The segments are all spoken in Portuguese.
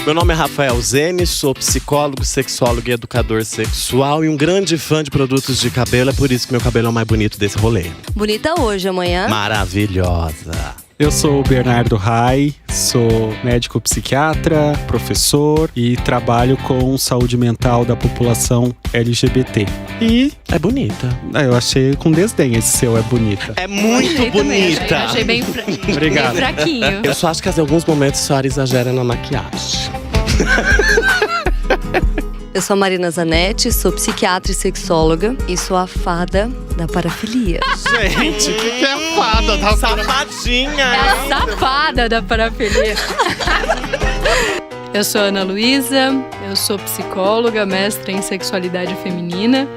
Meu nome é Rafael Zene, sou psicólogo, sexólogo e educador sexual e um grande fã de produtos de cabelo. É por isso que meu cabelo é o mais bonito desse rolê. Bonita hoje, amanhã. Maravilhosa. Eu sou o Bernardo Rai, sou médico psiquiatra, professor e trabalho com saúde mental da população LGBT. E É bonita. eu achei com desdém esse seu é bonita. É muito bonita. Achei bem, Obrigado. bem fraquinho. Eu só acho que em alguns momentos a senhora exagera na maquiagem. Eu sou a Marina Zanetti, sou psiquiatra e sexóloga e sou a fada da parafilia. Gente, o que é fada da safadinha? É a safada da parafilia. Eu sou a Ana Luísa, eu sou psicóloga, mestra em sexualidade feminina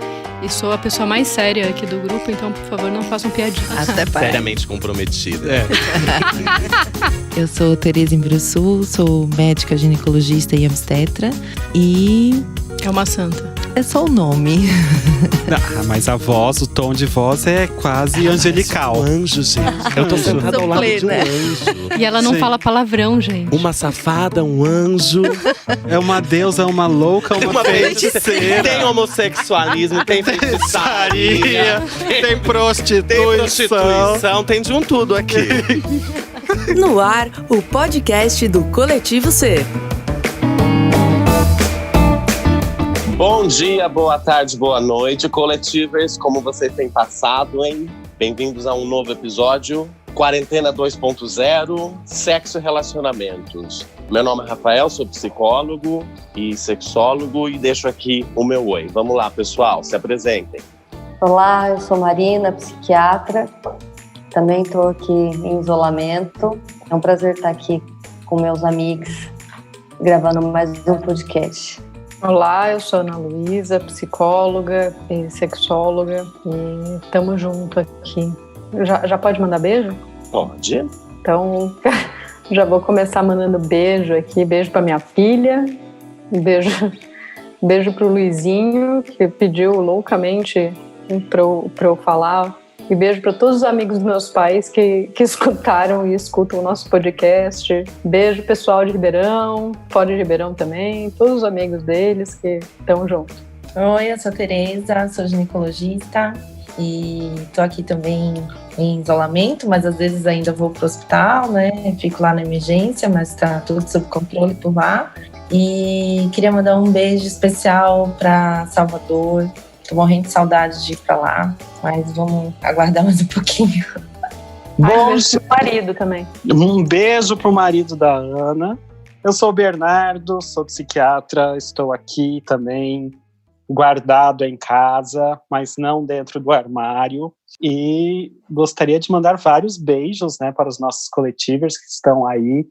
e sou a pessoa mais séria aqui do grupo, então, por favor, não façam piadinhas. Até parece. Seriamente comprometida. Eu sou Tereza Imbruçu, sou médica ginecologista e obstetra e É uma santa. é só o nome. Mas a voz, o tom de voz é quase angelical. Um anjo, gente. Eu tô sentada ao lado de um anjo. E ela não Sim. fala palavrão, gente. Uma safada, um anjo. É uma deusa, uma louca, uma feiticeira. Tem homossexualismo, tem feitiçaria, Tem prostituição. tem prostituição, tem de um tudo aqui. No ar, o podcast do Coletivo C. Bom dia, boa tarde, boa noite, coletivers, como vocês têm passado, hein? Bem-vindos a um novo episódio, Quarentena 2.0, Sexo e Relacionamentos. Meu nome é Rafael, sou psicólogo e sexólogo e deixo aqui o meu oi. Vamos lá, pessoal, se apresentem. Olá, eu sou Marina, psiquiatra. Também estou aqui em isolamento. É um prazer estar aqui com meus amigos, gravando mais um podcast. Olá, eu sou Ana Luísa, psicóloga e sexóloga e estamos junto aqui. Já pode mandar beijo? Pode. Então, já vou começar mandando beijo aqui. Beijo para minha filha, beijo para o Luizinho, que pediu loucamente para eu falar. E beijo para todos os amigos dos meus pais que escutaram e escutam o nosso podcast. Beijo pessoal de Ribeirão, fora de Ribeirão também, todos os amigos deles que estão juntos. Oi, eu sou Tereza, sou ginecologista e tô aqui também em isolamento, mas às vezes ainda vou pro hospital, né? Fico lá na emergência, mas tá tudo sob controle por lá. E queria mandar um beijo especial para Salvador. Tô morrendo de saudade de ir pra lá, mas vamos aguardar mais um pouquinho. Beijo pro marido também. Um beijo pro marido da Ana. Eu sou o Bernardo, sou psiquiatra, estou aqui também, guardado em casa, mas não dentro do armário. E gostaria de mandar vários beijos, né, para os nossos coletivers que estão aí,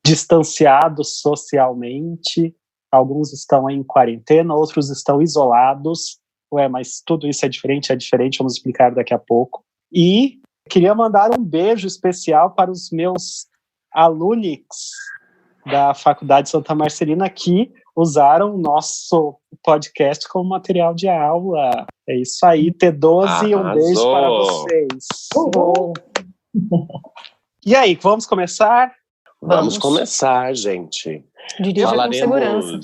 distanciados socialmente. Alguns estão em quarentena, outros estão isolados. Ué, mas tudo isso é diferente, vamos explicar daqui a pouco. E queria mandar um beijo especial para os meus alunos da Faculdade Santa Marcelina que usaram o nosso podcast como material de aula. É isso aí, T12, um beijo para vocês. E aí, vamos começar? Vamos começar, gente. Dirija com segurança.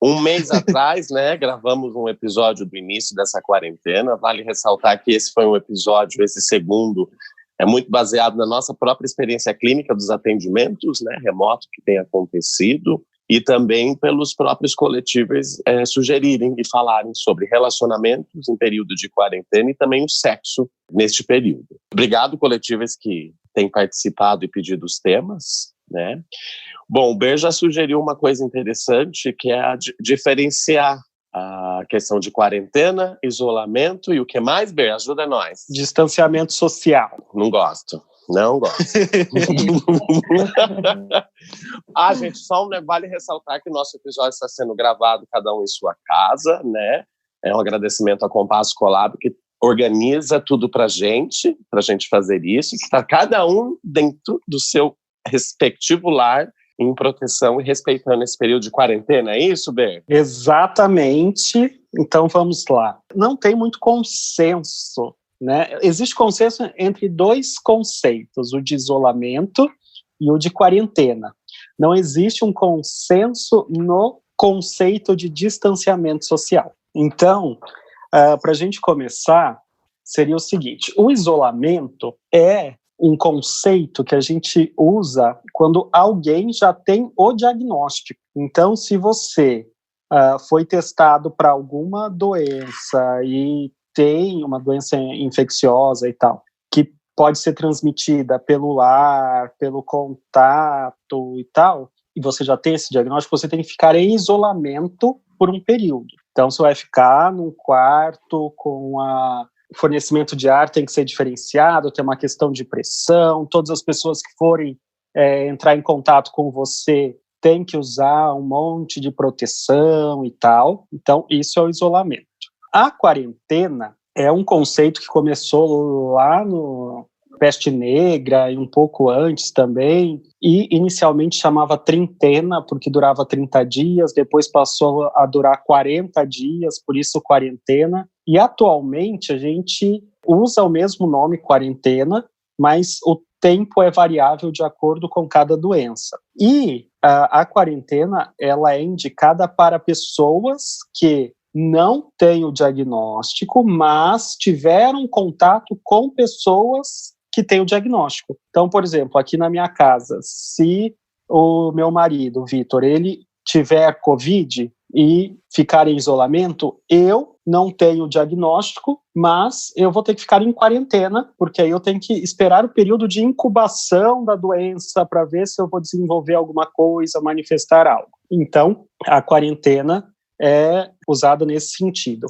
Um mês atrás, né, gravamos um episódio do início dessa quarentena. Vale ressaltar que esse foi um episódio, esse segundo, é muito baseado na nossa própria experiência clínica dos atendimentos, né, remoto que tem acontecido, e também pelos próprios coletivos sugerirem e falarem sobre relacionamentos em período de quarentena e também o sexo neste período. Obrigado, coletivos que têm participado e pedido os temas, né? Bom, o Ber já sugeriu uma coisa interessante, que é diferenciar a questão de quarentena, isolamento e o que mais, Ber? Ajuda nós. Distanciamento social. Não gosto. Gente, vale ressaltar que o nosso episódio está sendo gravado cada um em sua casa, né? É um agradecimento à Compasso Colab, que organiza tudo pra gente fazer isso, que está cada um dentro do seu respectivo lar, em proteção e respeitando esse período de quarentena, é isso, Ber? Exatamente. Então vamos lá. Não tem muito consenso, né? Existe consenso entre dois conceitos, o de isolamento e o de quarentena. não existe um consenso no conceito de distanciamento social. Então, para a gente começar, seria o seguinte: o isolamento é um conceito que a gente usa quando alguém já tem o diagnóstico. Então, se você foi testado para alguma doença e tem uma doença infecciosa e tal, que pode ser transmitida pelo ar, pelo contato e tal, e você já tem esse diagnóstico, você tem que ficar em isolamento por um período. Então, você vai ficar num quarto com o fornecimento de ar tem que ser diferenciado, tem uma questão de pressão, todas as pessoas que forem entrar em contato com você têm que usar um monte de proteção e tal. Então, isso é o isolamento. A quarentena é um conceito que começou lá no Peste Negra e um pouco antes também, e inicialmente chamava trintena, porque durava 30 dias, depois passou a durar 40 dias, por isso quarentena, e atualmente a gente usa o mesmo nome, quarentena, mas o tempo é variável de acordo com cada doença. E a quarentena, ela é indicada para pessoas que não têm o diagnóstico, mas tiveram contato com pessoas que têm o diagnóstico. Então, por exemplo, aqui na minha casa, se o meu marido, o Vitor, ele tiver Covid e ficar em isolamento, eu não tenho diagnóstico, mas eu vou ter que ficar em quarentena, porque aí eu tenho que esperar o período de incubação da doença para ver se eu vou desenvolver alguma coisa, manifestar algo. Então, a quarentena é usada nesse sentido.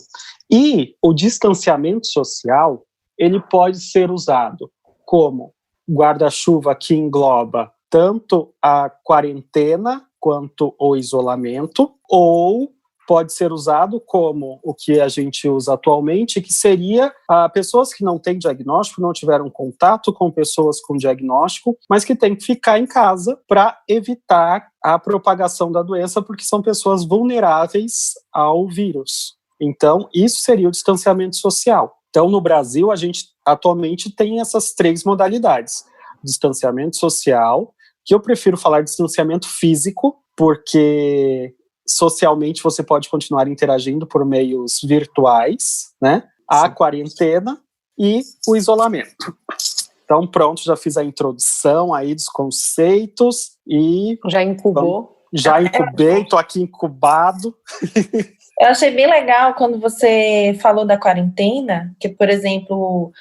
E o distanciamento social, ele pode ser usado como guarda-chuva que engloba tanto a quarentena quanto o isolamento, ou pode ser usado como o que a gente usa atualmente, que seria pessoas que não têm diagnóstico, não tiveram contato com pessoas com diagnóstico, mas que têm que ficar em casa para evitar a propagação da doença, porque são pessoas vulneráveis ao vírus. Então, isso seria o distanciamento social. Então, no Brasil, a gente atualmente tem essas 3 modalidades. Distanciamento social, que eu prefiro falar de distanciamento físico, porque socialmente você pode continuar interagindo por meios virtuais, né? A quarentena e o isolamento. Então, pronto, já fiz a introdução aí dos conceitos e... Já incubou? Já incubei, estou aqui incubado. Eu achei bem legal quando você falou da quarentena, que, por exemplo,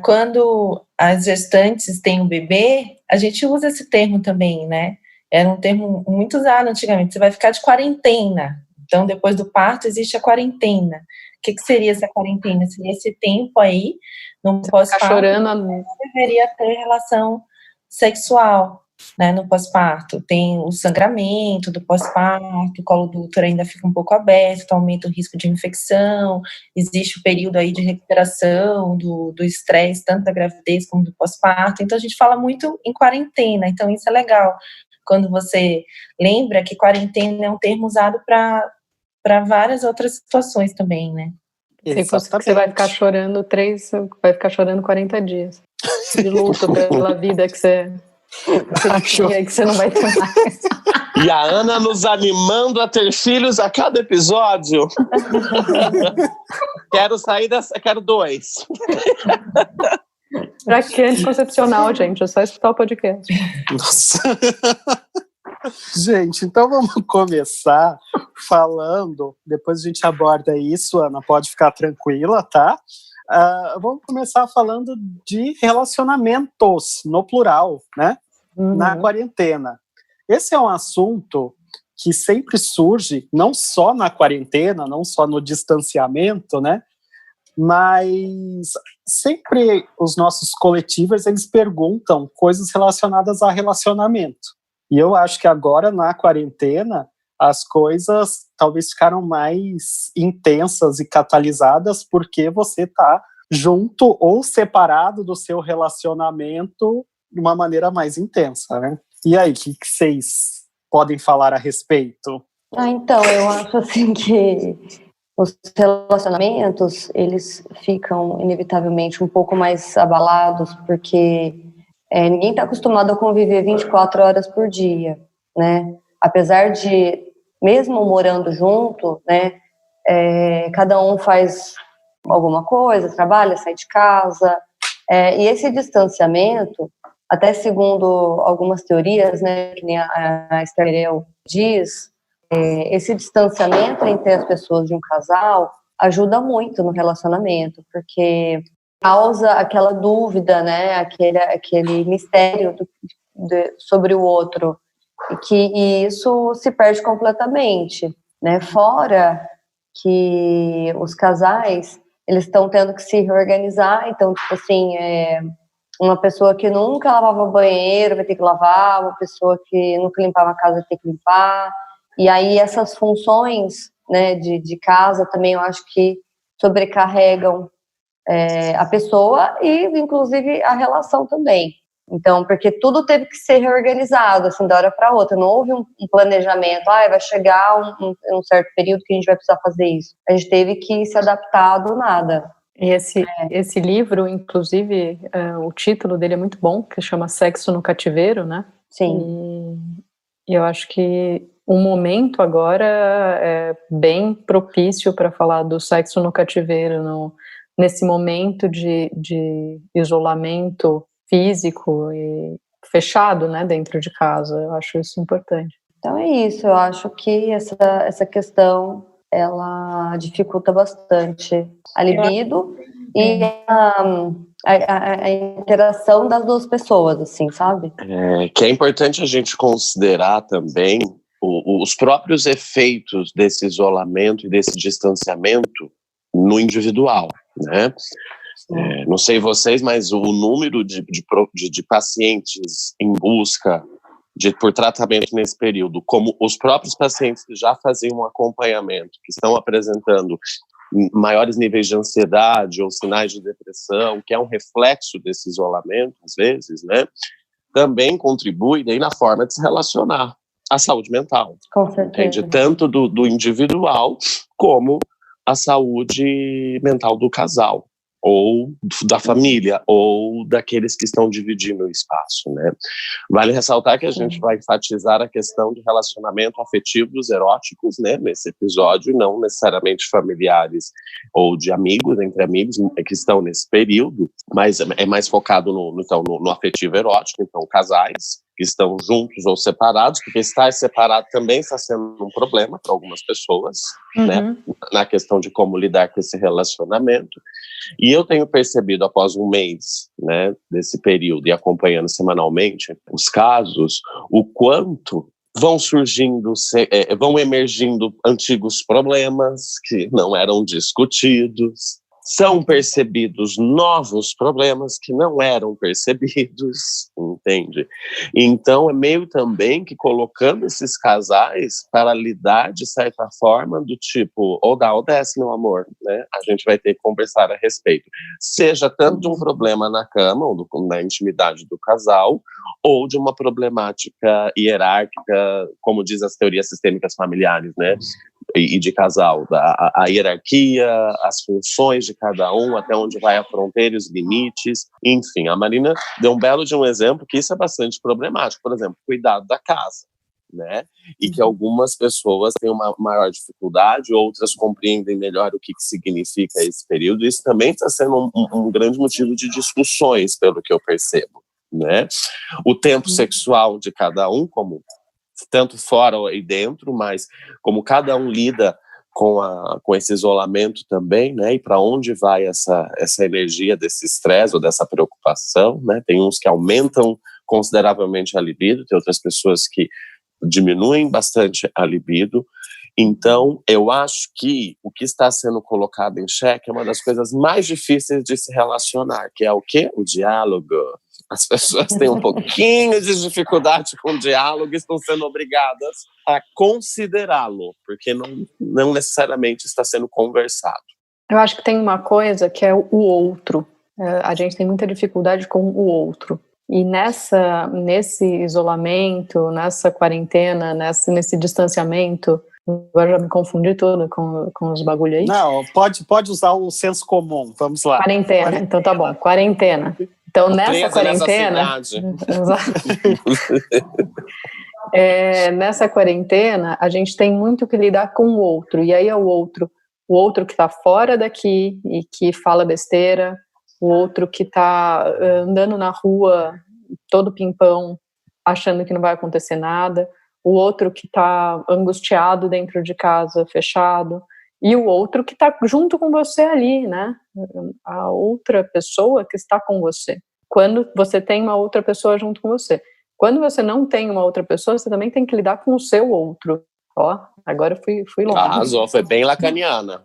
quando as gestantes têm um bebê, a gente usa esse termo também, né? Era um termo muito usado antigamente. Você vai ficar de quarentena. Então, depois do parto, existe a quarentena. O que seria essa quarentena? Seria esse tempo aí, no pós-parto, chorando, não deveria ter relação sexual, né, no pós-parto. Tem o sangramento do pós-parto, o colo do útero ainda fica um pouco aberto, então aumenta o risco de infecção, existe o período aí de recuperação do estresse, tanto da gravidez como do pós-parto. Então, a gente fala muito em quarentena, então isso é legal. Quando você lembra que quarentena é um termo usado para várias outras situações também, né? Você vai ficar chorando vai ficar chorando 40 dias de luto pela vida que você tinha, que você não vai ter mais. E a Ana nos animando a ter filhos a cada episódio. Quero sair dessa, quero 2. Pra que anticoncepcional, gente? É só escutar o podcast. Nossa. Gente, então vamos começar falando, depois a gente aborda isso, Ana, pode ficar tranquila, tá? Vamos começar falando de relacionamentos, no plural, né? Na quarentena. Esse é um assunto que sempre surge, não só na quarentena, não só no distanciamento, né? Mas sempre os nossos coletivos, eles perguntam coisas relacionadas a relacionamento. E eu acho que agora, na quarentena, as coisas talvez ficaram mais intensas e catalisadas porque você está junto ou separado do seu relacionamento de uma maneira mais intensa, né? E aí, o que vocês podem falar a respeito? Então, eu acho assim que os relacionamentos, eles ficam inevitavelmente um pouco mais abalados, porque ninguém está acostumado a conviver 24 horas por dia. né? Apesar de, mesmo morando junto, né, cada um faz alguma coisa, trabalha, sai de casa, e esse distanciamento, até segundo algumas teorias, né, que nem a Esther Perel diz, esse distanciamento entre as pessoas de um casal ajuda muito no relacionamento, porque causa aquela dúvida, né, aquele mistério sobre o outro, e isso se perde completamente, né? Fora que os casais, eles estão tendo que se reorganizar, então, tipo assim, uma pessoa que nunca lavava banheiro vai ter que lavar, uma pessoa que nunca limpava a casa vai ter que limpar, e aí essas funções, né, de casa também eu acho que sobrecarregam a pessoa e, inclusive, a relação também. Então, porque tudo teve que ser reorganizado, assim, da hora para outra. Não houve um planejamento, vai chegar um certo período que a gente vai precisar fazer isso. A gente teve que se adaptar do nada. E esse livro, inclusive, o título dele é muito bom, que chama Sexo no Cativeiro, né? Sim. E eu acho que o momento agora é bem propício para falar do sexo no cativeiro, nesse momento de isolamento físico e fechado, né, dentro de casa. Eu acho isso importante. Então é isso, eu acho que essa questão, ela dificulta bastante a libido e a interação das duas pessoas, assim, sabe? Que é importante a gente considerar também os próprios efeitos desse isolamento e desse distanciamento no individual, né? Não sei vocês, mas o número de pacientes em busca por tratamento nesse período, como os próprios pacientes que já faziam um acompanhamento, que estão apresentando maiores níveis de ansiedade ou sinais de depressão, que é um reflexo desse isolamento, às vezes, né? Também contribui daí na forma de se relacionar à saúde mental. Com certeza. Entende? Tanto do individual como a saúde mental do casal, ou da família, ou daqueles que estão dividindo o espaço, né? Vale ressaltar que a gente vai enfatizar a questão de relacionamento afetivos, eróticos, né, nesse episódio, não necessariamente familiares ou de amigos, entre amigos que estão nesse período, mas é mais focado no afetivo erótico, então casais que estão juntos ou separados, porque estar separado também está sendo um problema para algumas pessoas, né, na questão de como lidar com esse relacionamento. E eu tenho percebido, após um mês, né, desse período, e acompanhando semanalmente os casos, o quanto vão emergindo antigos problemas que não eram discutidos, são percebidos novos problemas que não eram percebidos, entende? Então, é meio também que colocando esses casais para lidar, de certa forma, do tipo, ou dá ou desce, meu amor, né? A gente vai ter que conversar a respeito. Seja tanto de um problema na cama, ou na intimidade do casal, ou de uma problemática hierárquica, como diz as teorias sistêmicas familiares, né? E de casal, a hierarquia, as funções de cada um, até onde vai a fronteira e os limites, enfim. A Marina deu um belo de um exemplo que isso é bastante problemático, por exemplo, cuidado da casa, né? E que algumas pessoas têm uma maior dificuldade, outras compreendem melhor o que significa esse período, e isso também está sendo um grande motivo de discussões, pelo que eu percebo, né? O tempo sexual de cada um, como tanto fora e dentro, mas como cada um lida com esse isolamento também, né, e para onde vai essa energia desse estresse ou dessa preocupação, né? Tem uns que aumentam consideravelmente a libido, tem outras pessoas que diminuem bastante a libido. Então, eu acho que o que está sendo colocado em xeque é uma das coisas mais difíceis de se relacionar, que é o quê? O diálogo. As pessoas têm um pouquinho de dificuldade com o diálogo e estão sendo obrigadas a considerá-lo, porque não necessariamente está sendo conversado. Eu acho que tem uma coisa que é o outro. A gente tem muita dificuldade com o outro. E nesse isolamento, nessa quarentena, nesse distanciamento, agora já me confundi toda com os bagulho aí. Não, pode usar o senso comum, vamos lá. Quarentena, então tá bom, quarentena. Então nessa quarentena... Nessa quarentena, a gente tem muito que lidar com o outro, e aí é o outro que está fora daqui e que fala besteira, o outro que está andando na rua todo pimpão, achando que não vai acontecer nada, o outro que está angustiado dentro de casa, fechado, e o outro que está junto com você ali, né? A outra pessoa que está com você. Quando você tem uma outra pessoa junto com você. Quando você não tem uma outra pessoa, você também tem que lidar com o seu outro. Ó, agora eu fui longe. Arrasou, foi bem lacaniana.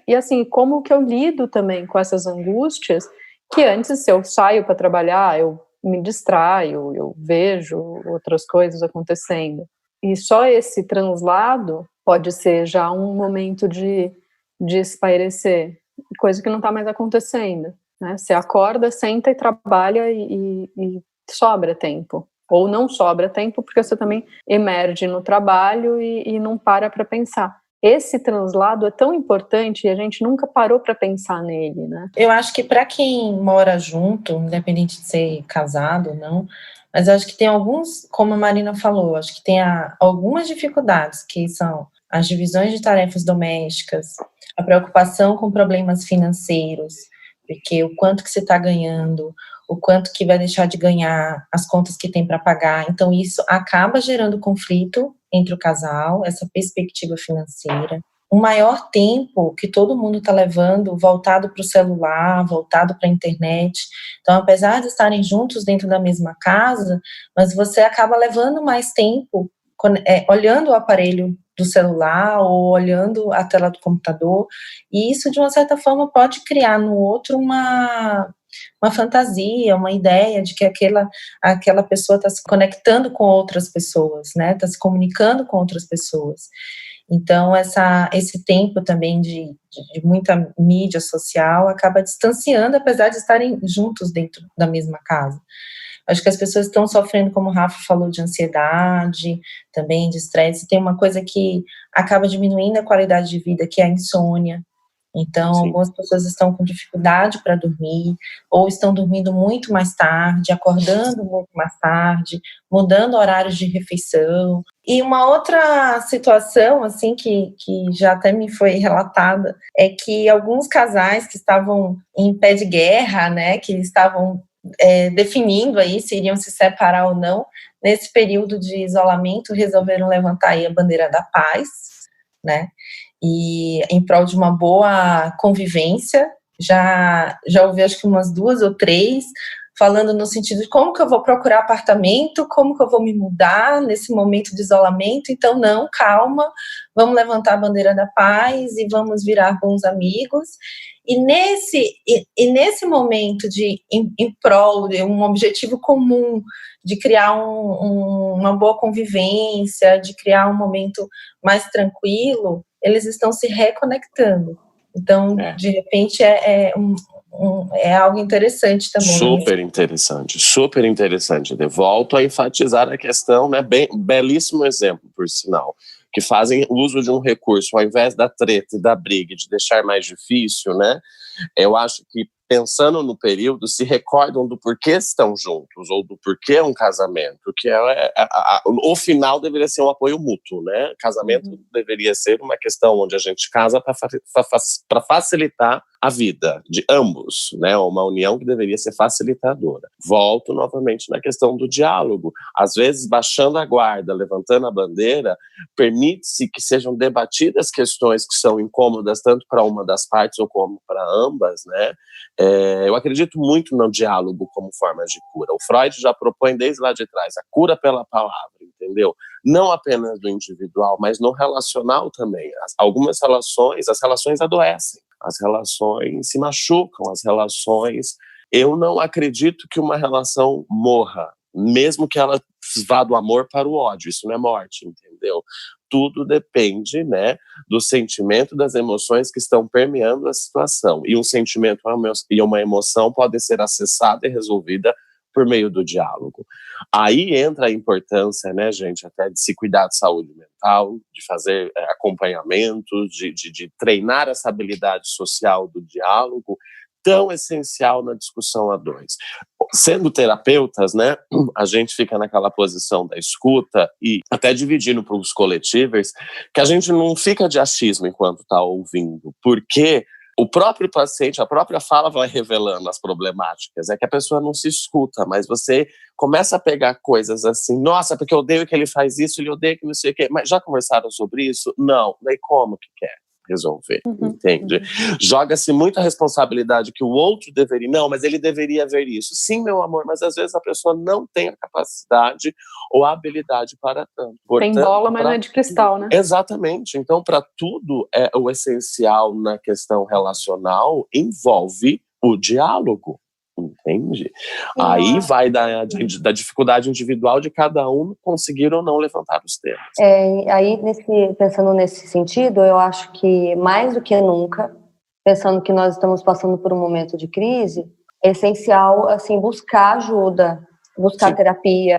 E assim, como que eu lido também com essas angústias, que antes, se eu saio para trabalhar, eu me distraio, eu vejo outras coisas acontecendo. E só esse translado pode ser já um momento de espairecer, coisa que não está mais acontecendo, né? Você acorda, senta e trabalha e sobra tempo. Ou não sobra tempo porque você também emerge no trabalho e não para pensar. Esse translado é tão importante e a gente nunca parou para pensar nele, né? Eu acho que para quem mora junto, independente de ser casado ou não, mas eu acho que tem alguns, como a Marina falou, acho que tem algumas dificuldades, que são as divisões de tarefas domésticas, a preocupação com problemas financeiros, porque o quanto que você está ganhando, o quanto que vai deixar de ganhar, as contas que tem para pagar. Então, isso acaba gerando conflito entre o casal, essa perspectiva financeira. Um maior tempo que todo mundo está levando voltado para o celular, voltado para a internet. Então, apesar de estarem juntos dentro da mesma casa, mas você acaba levando mais tempo olhando o aparelho do celular ou olhando a tela do computador, e isso, de uma certa forma, pode criar no outro uma fantasia, uma ideia de que aquela pessoa está se conectando com outras pessoas, né? Está se comunicando com outras pessoas. Então, esse tempo também de muita mídia social acaba distanciando, apesar de estarem juntos dentro da mesma casa. Acho que as pessoas estão sofrendo, como o Rafa falou, de ansiedade, também de estresse. Tem uma coisa que acaba diminuindo a qualidade de vida, que é a insônia. Então, sim, algumas pessoas estão com dificuldade para dormir, ou estão dormindo muito mais tarde, acordando muito mais tarde, mudando horários de refeição. E uma outra situação, assim, que já até me foi relatada, é que alguns casais que estavam em pé de guerra, né, que estavam definindo aí se iriam se separar ou não, nesse período de isolamento, resolveram levantar aí a bandeira da paz, né, e em prol de uma boa convivência. Já ouvi acho que umas 2 ou 3 falando no sentido de como que eu vou procurar apartamento, como que eu vou me mudar nesse momento de isolamento. Então, não, calma, vamos levantar a bandeira da paz e vamos virar bons amigos. E nesse momento de em prol de um objetivo comum, de criar uma boa convivência, de criar um momento mais tranquilo, eles estão se reconectando. Então, de repente, é algo interessante também. Super interessante, super interessante. Volto a enfatizar a questão, né? Belíssimo exemplo, por sinal, que fazem uso de um recurso, ao invés da treta e da briga, de deixar mais difícil, né? Eu acho que, pensando no período, se recordam do porquê estão juntos, ou do porquê é um casamento, que o final deveria ser um apoio mútuo, né? Casamento deveria ser uma questão onde a gente casa para facilitar a vida de ambos, né? Uma união que deveria ser facilitadora. Volto novamente na questão do diálogo. Às vezes, baixando a guarda, levantando a bandeira, permite-se que sejam debatidas questões que são incômodas tanto para uma das partes ou como para ambas, né? Eu acredito muito no diálogo como forma de cura. O Freud já propõe desde lá de trás a cura pela palavra, entendeu? Não apenas do individual, mas no relacional também. Algumas relações, as relações adoecem, as relações se machucam, as relações... Eu não acredito que uma relação morra, mesmo que ela vá do amor para o ódio. Isso não é morte, entendeu? Tudo depende, né, do sentimento, das emoções que estão permeando a situação. E um sentimento e uma emoção podem ser acessada e resolvida por meio do diálogo. Aí entra a importância, né, gente, até de se cuidar de saúde mental, de fazer acompanhamento, de treinar essa habilidade social do diálogo, tão essencial na discussão a dois. Sendo terapeutas, né, a gente fica naquela posição da escuta e até dividindo para os coletivos, que a gente não fica de achismo enquanto está ouvindo, porque o próprio paciente, a própria fala vai revelando as problemáticas. É que a pessoa não se escuta, mas você começa a pegar coisas assim, nossa, porque eu odeio que ele faz isso, ele odeia que não sei o quê. Mas já conversaram sobre isso? Não. Daí como que quer resolver, entende? Joga-se muita responsabilidade que o outro deveria, não, mas ele deveria ver isso. Sim, meu amor, mas às vezes a pessoa não tem a capacidade ou a habilidade para tanto. Portanto, tem bola, mas não é de cristal, né? Exatamente. Então, para tudo, o essencial na questão relacional envolve o diálogo. Entende? Aí vai da dificuldade individual de cada um conseguir ou não levantar os temas. Aí, pensando nesse sentido, eu acho que mais do que nunca, pensando que nós estamos passando por um momento de crise, é essencial assim, buscar ajuda, buscar terapia,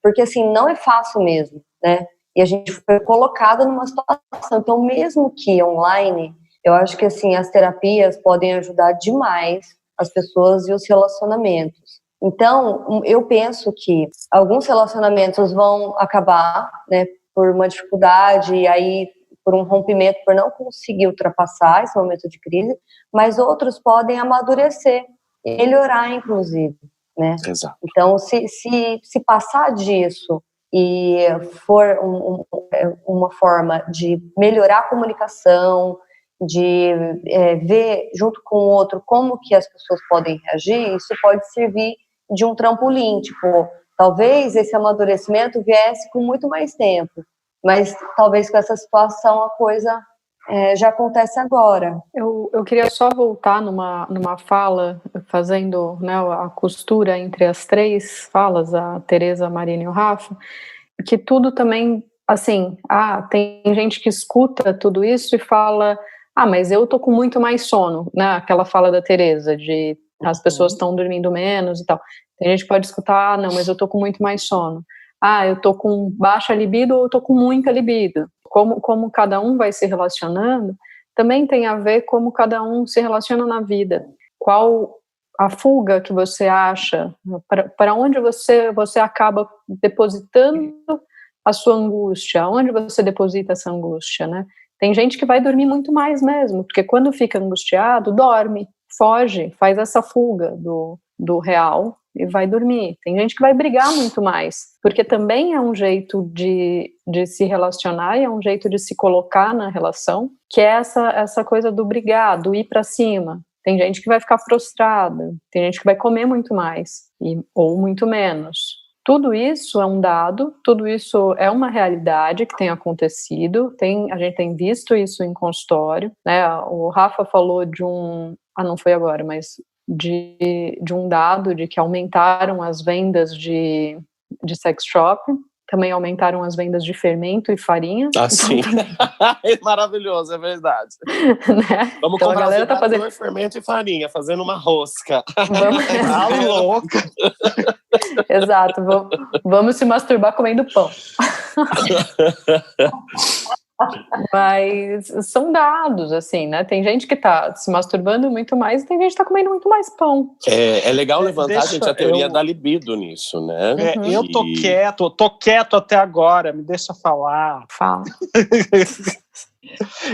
porque assim, não é fácil mesmo, né? E a gente foi colocado numa situação, então mesmo que online, eu acho que assim, as terapias podem ajudar demais as pessoas e os relacionamentos. Então, eu penso que alguns relacionamentos vão acabar, né, por uma dificuldade, e aí por um rompimento, por não conseguir ultrapassar esse momento de crise, mas outros podem amadurecer, melhorar, inclusive, né? Exato. Então, se passar disso e for uma forma de melhorar a comunicação, de ver junto com o outro como que as pessoas podem reagir, isso pode servir de um trampolim, tipo, talvez esse amadurecimento viesse com muito mais tempo, mas talvez com essa situação a coisa já acontece agora. Eu queria só voltar numa fala, fazendo, né, a costura entre as três falas, a Tereza, a Marina e o Rafa, que tudo também, assim, tem gente que escuta tudo isso e fala, mas eu tô com muito mais sono, né? Aquela fala da Tereza, de as pessoas estão dormindo menos e tal. Tem gente que pode escutar, não, mas eu tô com muito mais sono. Eu tô com baixa libido ou eu tô com muita libido. Como cada um vai se relacionando, também tem a ver como cada um se relaciona na vida. Qual a fuga que você acha, para onde você acaba depositando a sua angústia, onde você deposita essa angústia, né? Tem gente que vai dormir muito mais mesmo, porque quando fica angustiado, dorme, foge, faz essa fuga do real e vai dormir. Tem gente que vai brigar muito mais, porque também é um jeito de se relacionar e é um jeito de se colocar na relação, que é essa coisa do brigar, do ir para cima. Tem gente que vai ficar frustrada, tem gente que vai comer muito mais, ou muito menos. Tudo isso é um dado, tudo isso é uma realidade que tem acontecido, a gente tem visto isso em consultório, né? O Rafa falou de não foi agora, mas de um dado de que aumentaram as vendas de sex shop, também aumentaram as vendas de fermento e farinha. Sim. É maravilhoso, é verdade. Né? Vamos então, comprar a galera tá fazendo fermento e farinha, fazendo uma rosca. Tá louca. Exato, vamos se masturbar comendo pão. Mas são dados, assim, né? Tem gente que tá se masturbando muito mais e tem gente que tá comendo muito mais pão. É legal levantar, gente, a teoria da libido nisso, né? Eu tô quieto até agora, me deixa falar. Fala.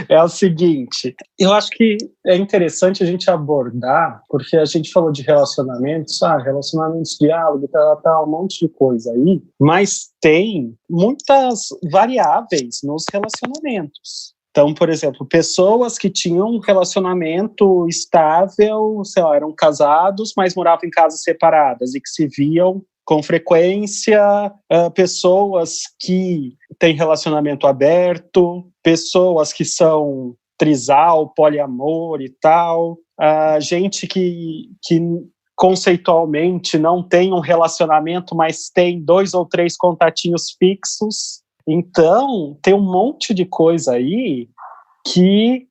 É o seguinte, eu acho que é interessante a gente abordar, porque a gente falou de relacionamentos, relacionamentos, diálogo, um monte de coisa aí, mas tem muitas variáveis nos relacionamentos. Então, por exemplo, pessoas que tinham um relacionamento estável, sei lá, eram casados, mas moravam em casas separadas e que se viam com frequência, pessoas que têm relacionamento aberto, pessoas que são trisal, poliamor e tal, gente que conceitualmente não tem um relacionamento, mas tem 2 ou 3 contatinhos fixos. Então, tem um monte de coisa aí que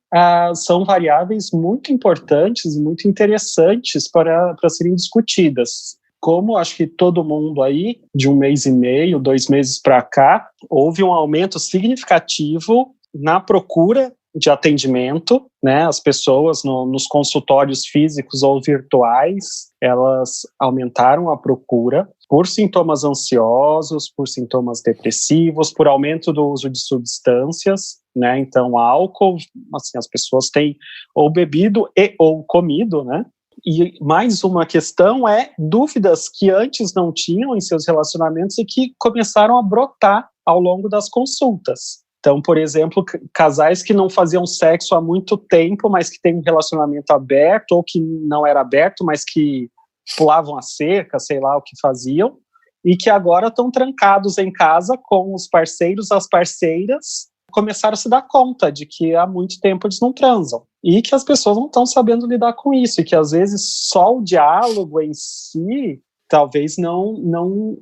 são variáveis muito importantes, muito interessantes para serem discutidas. Como acho que todo mundo aí, de 1 mês e meio, 2 meses para cá, houve um aumento significativo na procura de atendimento, né? As pessoas nos consultórios físicos ou virtuais, elas aumentaram a procura por sintomas ansiosos, por sintomas depressivos, por aumento do uso de substâncias, né? Então, álcool, assim, as pessoas têm ou bebido e ou comido, né? E mais uma questão é dúvidas que antes não tinham em seus relacionamentos e que começaram a brotar ao longo das consultas. Então, por exemplo, casais que não faziam sexo há muito tempo, mas que têm um relacionamento aberto, ou que não era aberto, mas que pulavam a cerca, sei lá o que faziam, e que agora estão trancados em casa com os parceiros, as parceiras, começaram a se dar conta de que há muito tempo eles não transam. E que as pessoas não estão sabendo lidar com isso, e que às vezes só o diálogo em si talvez não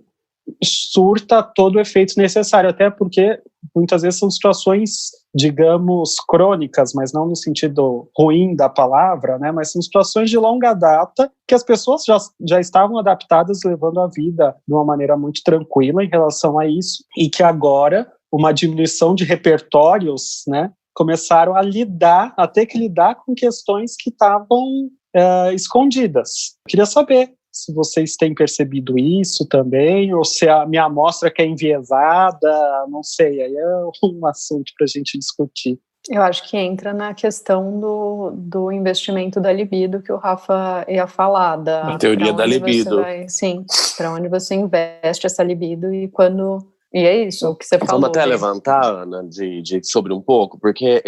surta todo o efeito necessário, até porque muitas vezes são situações, digamos, crônicas, mas não no sentido ruim da palavra, né? Mas são situações de longa data que as pessoas já estavam adaptadas, levando a vida de uma maneira muito tranquila em relação a isso, e que agora uma diminuição de repertórios, né, começaram a ter que lidar com questões que estavam escondidas. Queria saber se vocês têm percebido isso também, ou se a minha amostra que é enviesada, não sei, aí é um assunto para a gente discutir. Eu acho que entra na questão do investimento da libido que o Rafa ia falar. A teoria da libido. Sim, para onde você investe essa libido e quando... E é isso, o que você falou. Vamos até levantar, Ana, sobre um pouco, porque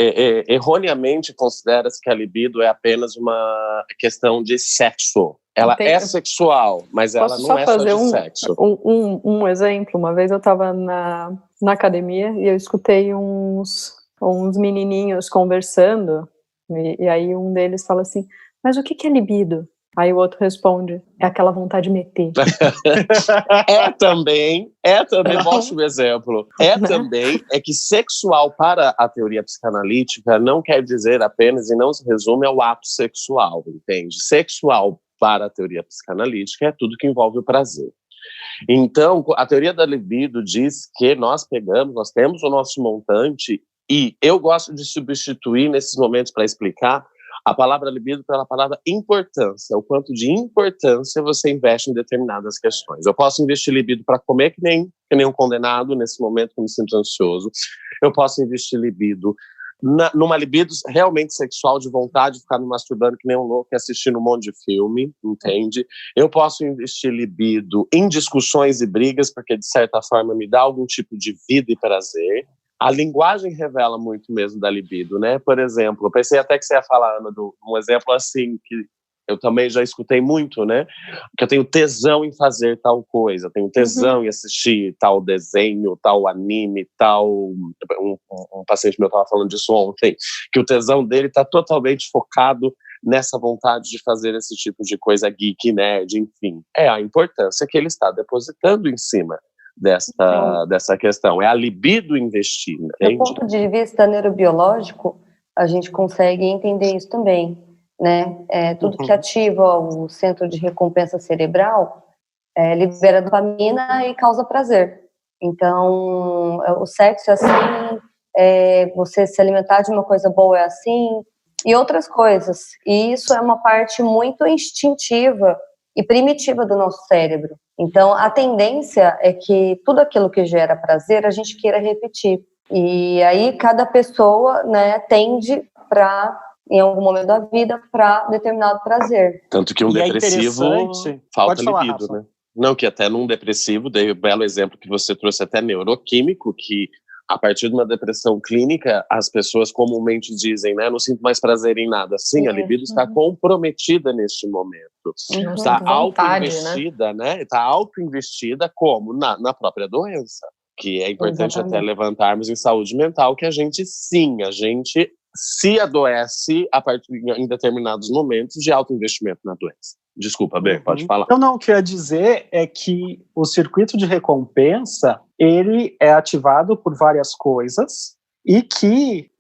erroneamente considera-se que a libido é apenas uma questão de sexo. Ela é sexual, mas ela não é só de sexo. Um exemplo, uma vez eu estava na academia e eu escutei uns menininhos conversando, e aí um deles fala assim, mas o que é libido? Aí o outro responde, é aquela vontade de meter. É também, mostra um exemplo. Também que sexual para a teoria psicanalítica não quer dizer apenas e não se resume ao ato sexual, entende? Sexual para a teoria psicanalítica é tudo que envolve o prazer. Então, a teoria da libido diz que nós temos o nosso montante, e eu gosto de substituir nesses momentos para explicar a palavra libido pela palavra importância, o quanto de importância você investe em determinadas questões. Eu posso investir libido para comer que nem um condenado nesse momento que eu me sinto ansioso. Eu posso investir libido numa libido realmente sexual, de vontade de ficar me masturbando que nem um louco e assistindo um monte de filme, entende? Eu posso investir libido em discussões e brigas, porque de certa forma me dá algum tipo de vida e prazer. A linguagem revela muito mesmo da libido, né? Por exemplo, eu pensei até que você ia falar, Ana, de um exemplo assim, que eu também já escutei muito, né? Que eu tenho tesão em fazer tal coisa, eu tenho tesão em assistir tal desenho, tal anime, tal... Um paciente meu estava falando disso ontem, que o tesão dele está totalmente focado nessa vontade de fazer esse tipo de coisa geek, nerd, enfim. É a importância que ele está depositando em cima dessa questão. É a libido investir, entende? Do ponto de vista neurobiológico, a gente consegue entender isso também, né? Tudo que ativa o centro de recompensa cerebral libera dopamina e causa prazer. Então, o sexo é assim, você se alimentar de uma coisa boa é assim, e outras coisas. E isso é uma parte muito instintiva e primitiva do nosso cérebro. Então, a tendência é que tudo aquilo que gera prazer, a gente queira repetir. E aí, cada pessoa, né, tende em algum momento da vida, para determinado prazer. Tanto que depressivo falta libido, né? Não, que até num depressivo, dei o belo exemplo que você trouxe até neuroquímico, que a partir de uma depressão clínica, as pessoas comumente dizem, né, não sinto mais prazer em nada. Sim, a libido está comprometida neste momento. Está auto-investida, né? Está auto-investida como? Na própria doença. Que é importante até levantarmos em saúde mental, que a gente se adoece em determinados momentos de auto-investimento na doença. Desculpa, Bê, pode falar. Não, o que eu ia dizer é que o circuito de recompensa, ele é ativado por várias coisas e que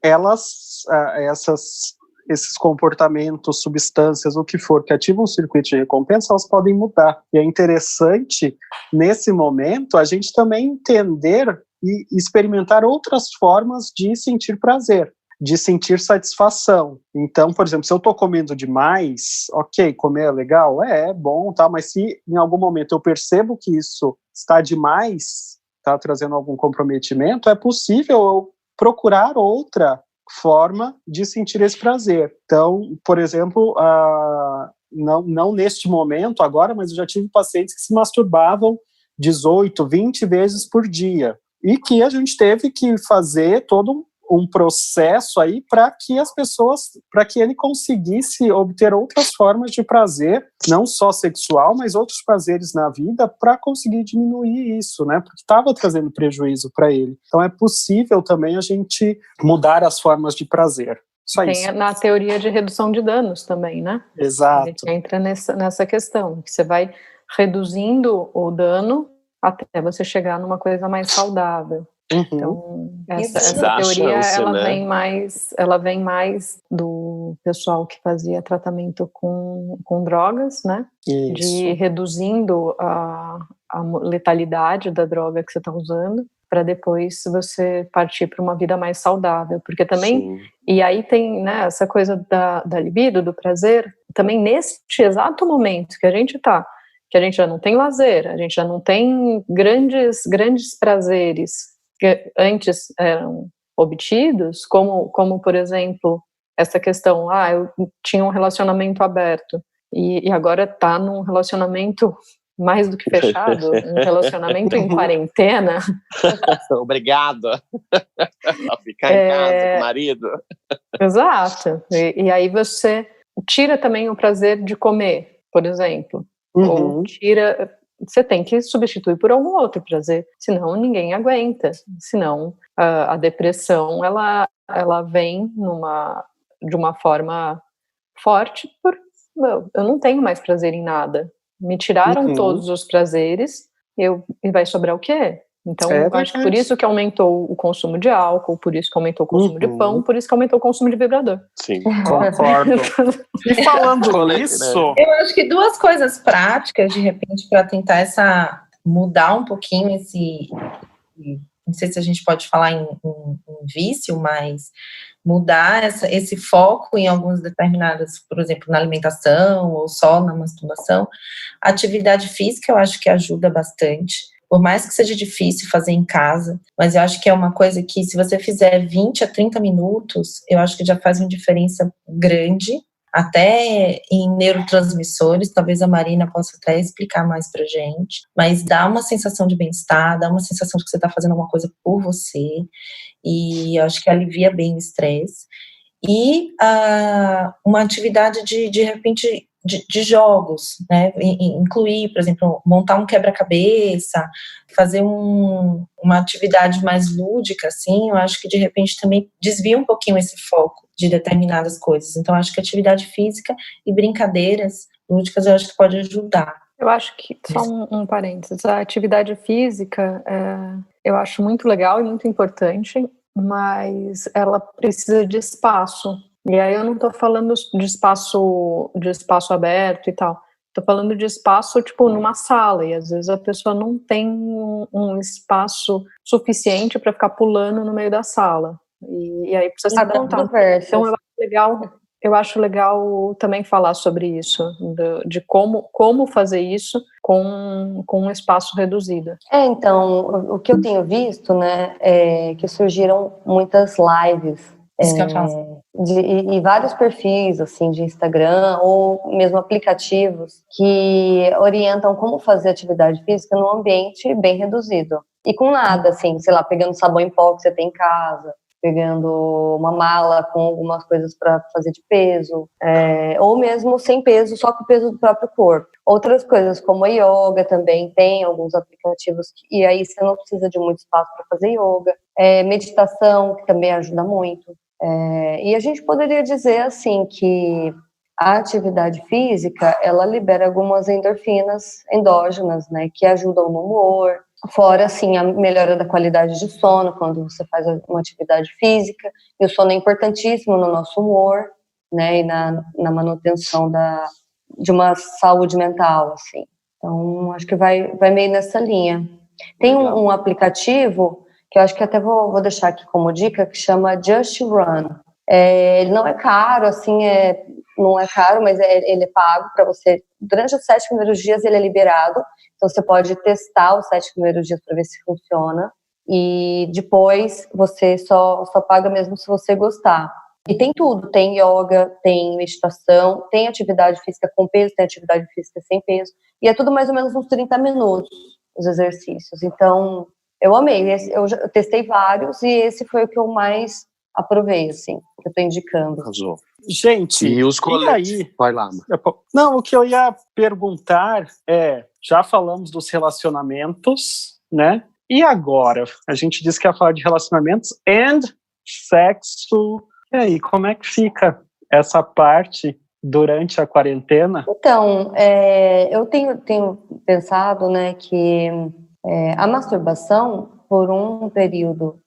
esses comportamentos, substâncias, o que for, que ativam o circuito de recompensa, elas podem mudar. E é interessante, nesse momento, a gente também entender e experimentar outras formas de sentir prazer. de sentir satisfação. Então, por exemplo, se eu estou comendo demais, ok, comer é legal? É bom, tá? Mas se em algum momento eu percebo que isso está demais, está trazendo algum comprometimento, é possível eu procurar outra forma de sentir esse prazer. Então, por exemplo, não neste momento agora, mas eu já tive pacientes que se masturbavam 18, 20 vezes por dia, e que a gente teve que fazer todo um processo aí para que ele conseguisse obter outras formas de prazer, não só sexual, mas outros prazeres na vida, para conseguir diminuir isso, né? Porque estava trazendo prejuízo para ele. Então é possível também a gente mudar as formas de prazer. Só Tem isso. na teoria de redução de danos também, né? Exato. A gente entra nessa questão, que você vai reduzindo o dano até você chegar numa coisa mais saudável. Então, essa teoria, ela vem mais do pessoal que fazia tratamento com drogas, né? Isso. De reduzindo a letalidade da droga que você está usando, para depois você partir para uma vida mais saudável. Porque também, sim. E aí tem, né, essa coisa da libido, do prazer, também neste exato momento que a gente está, que a gente já não tem lazer, a gente já não tem grandes prazeres que antes eram obtidos, como por exemplo, essa questão, eu tinha um relacionamento aberto, e agora está num relacionamento mais do que fechado, um relacionamento em quarentena. Obrigado a ficar em casa com o marido. Exato, e aí você tira também o prazer de comer, por exemplo, ou você tem que substituir por algum outro prazer, senão ninguém aguenta, senão a depressão ela vem de uma forma forte, eu não tenho mais prazer em nada, me tiraram todos os prazeres, e vai sobrar o quê? Então, acho que por isso que aumentou o consumo de álcool, por isso que aumentou o consumo de pão, por isso que aumentou o consumo de vibrador. Sim, concordo. E falando nisso... Eu acho que duas coisas práticas, de repente, para tentar mudar um pouquinho esse... Não sei se a gente pode falar em vício, mas mudar esse foco em algumas determinadas, por exemplo, na alimentação ou só na masturbação. A atividade física eu acho que ajuda bastante. Por mais que seja difícil fazer em casa, mas eu acho que é uma coisa que, se você fizer 20 a 30 minutos, eu acho que já faz uma diferença grande, até em neurotransmissores. Talvez a Marina possa até explicar mais pra gente, mas dá uma sensação de bem-estar, dá uma sensação de que você está fazendo alguma coisa por você, e eu acho que alivia bem o estresse. E uma atividade de repente, de jogos, né? Incluir, por exemplo, montar um quebra-cabeça, fazer uma atividade mais lúdica, assim, eu acho que de repente também desvia um pouquinho esse foco de determinadas coisas. Então, acho que atividade física e brincadeiras lúdicas eu acho que pode ajudar. Eu acho que, só um parênteses, a atividade física eu acho muito legal e muito importante, mas ela precisa de espaço. E aí eu não estou falando de espaço aberto e tal. Estou falando de espaço, tipo, numa sala. E às vezes a pessoa não tem um espaço suficiente para ficar pulando no meio da sala. E aí precisa se contar. Então eu acho legal também falar sobre isso, de como fazer isso com um espaço reduzido. Então, o que eu tenho visto, né, é que surgiram muitas lives. Isso que eu faço. E vários perfis assim, de Instagram ou mesmo aplicativos que orientam como fazer atividade física num ambiente bem reduzido. E com nada, assim, sei lá, pegando sabão em pó que você tem em casa, pegando uma mala com algumas coisas para fazer de peso, ou mesmo sem peso, só com o peso do próprio corpo. Outras coisas, como a yoga também, tem alguns aplicativos, e aí você não precisa de muito espaço para fazer yoga. Meditação, que também ajuda muito. E a gente poderia dizer, assim, que a atividade física, ela libera algumas endorfinas endógenas, né, que ajudam no humor. Fora, assim, a melhora da qualidade de sono quando você faz uma atividade física. E o sono é importantíssimo no nosso humor, né, e na manutenção de uma saúde mental, assim. Então, acho que vai meio nessa linha. Tem um aplicativo que eu acho que até vou deixar aqui como dica, que chama Just Run. Ele não é caro, assim, não é caro, mas ele é pago para você. Durante os 7 primeiros dias ele é liberado, então você pode testar os 7 primeiros dias para ver se funciona. E depois você só paga mesmo se você gostar. E tem tudo, tem yoga, tem meditação, tem atividade física com peso, tem atividade física sem peso, e é tudo mais ou menos uns 30 minutos, os exercícios. Então, eu amei, eu testei vários, e esse foi o que eu mais aprovei, assim, que eu tô indicando. Arrasou. Gente, E os coletes? aí? Vai lá. Não, o que eu ia perguntar já falamos dos relacionamentos, né? E agora? A gente disse que ia falar de relacionamentos e sexo. E aí, como é que fica essa parte durante a quarentena? Então, eu tenho pensado, né, que a masturbação, por um período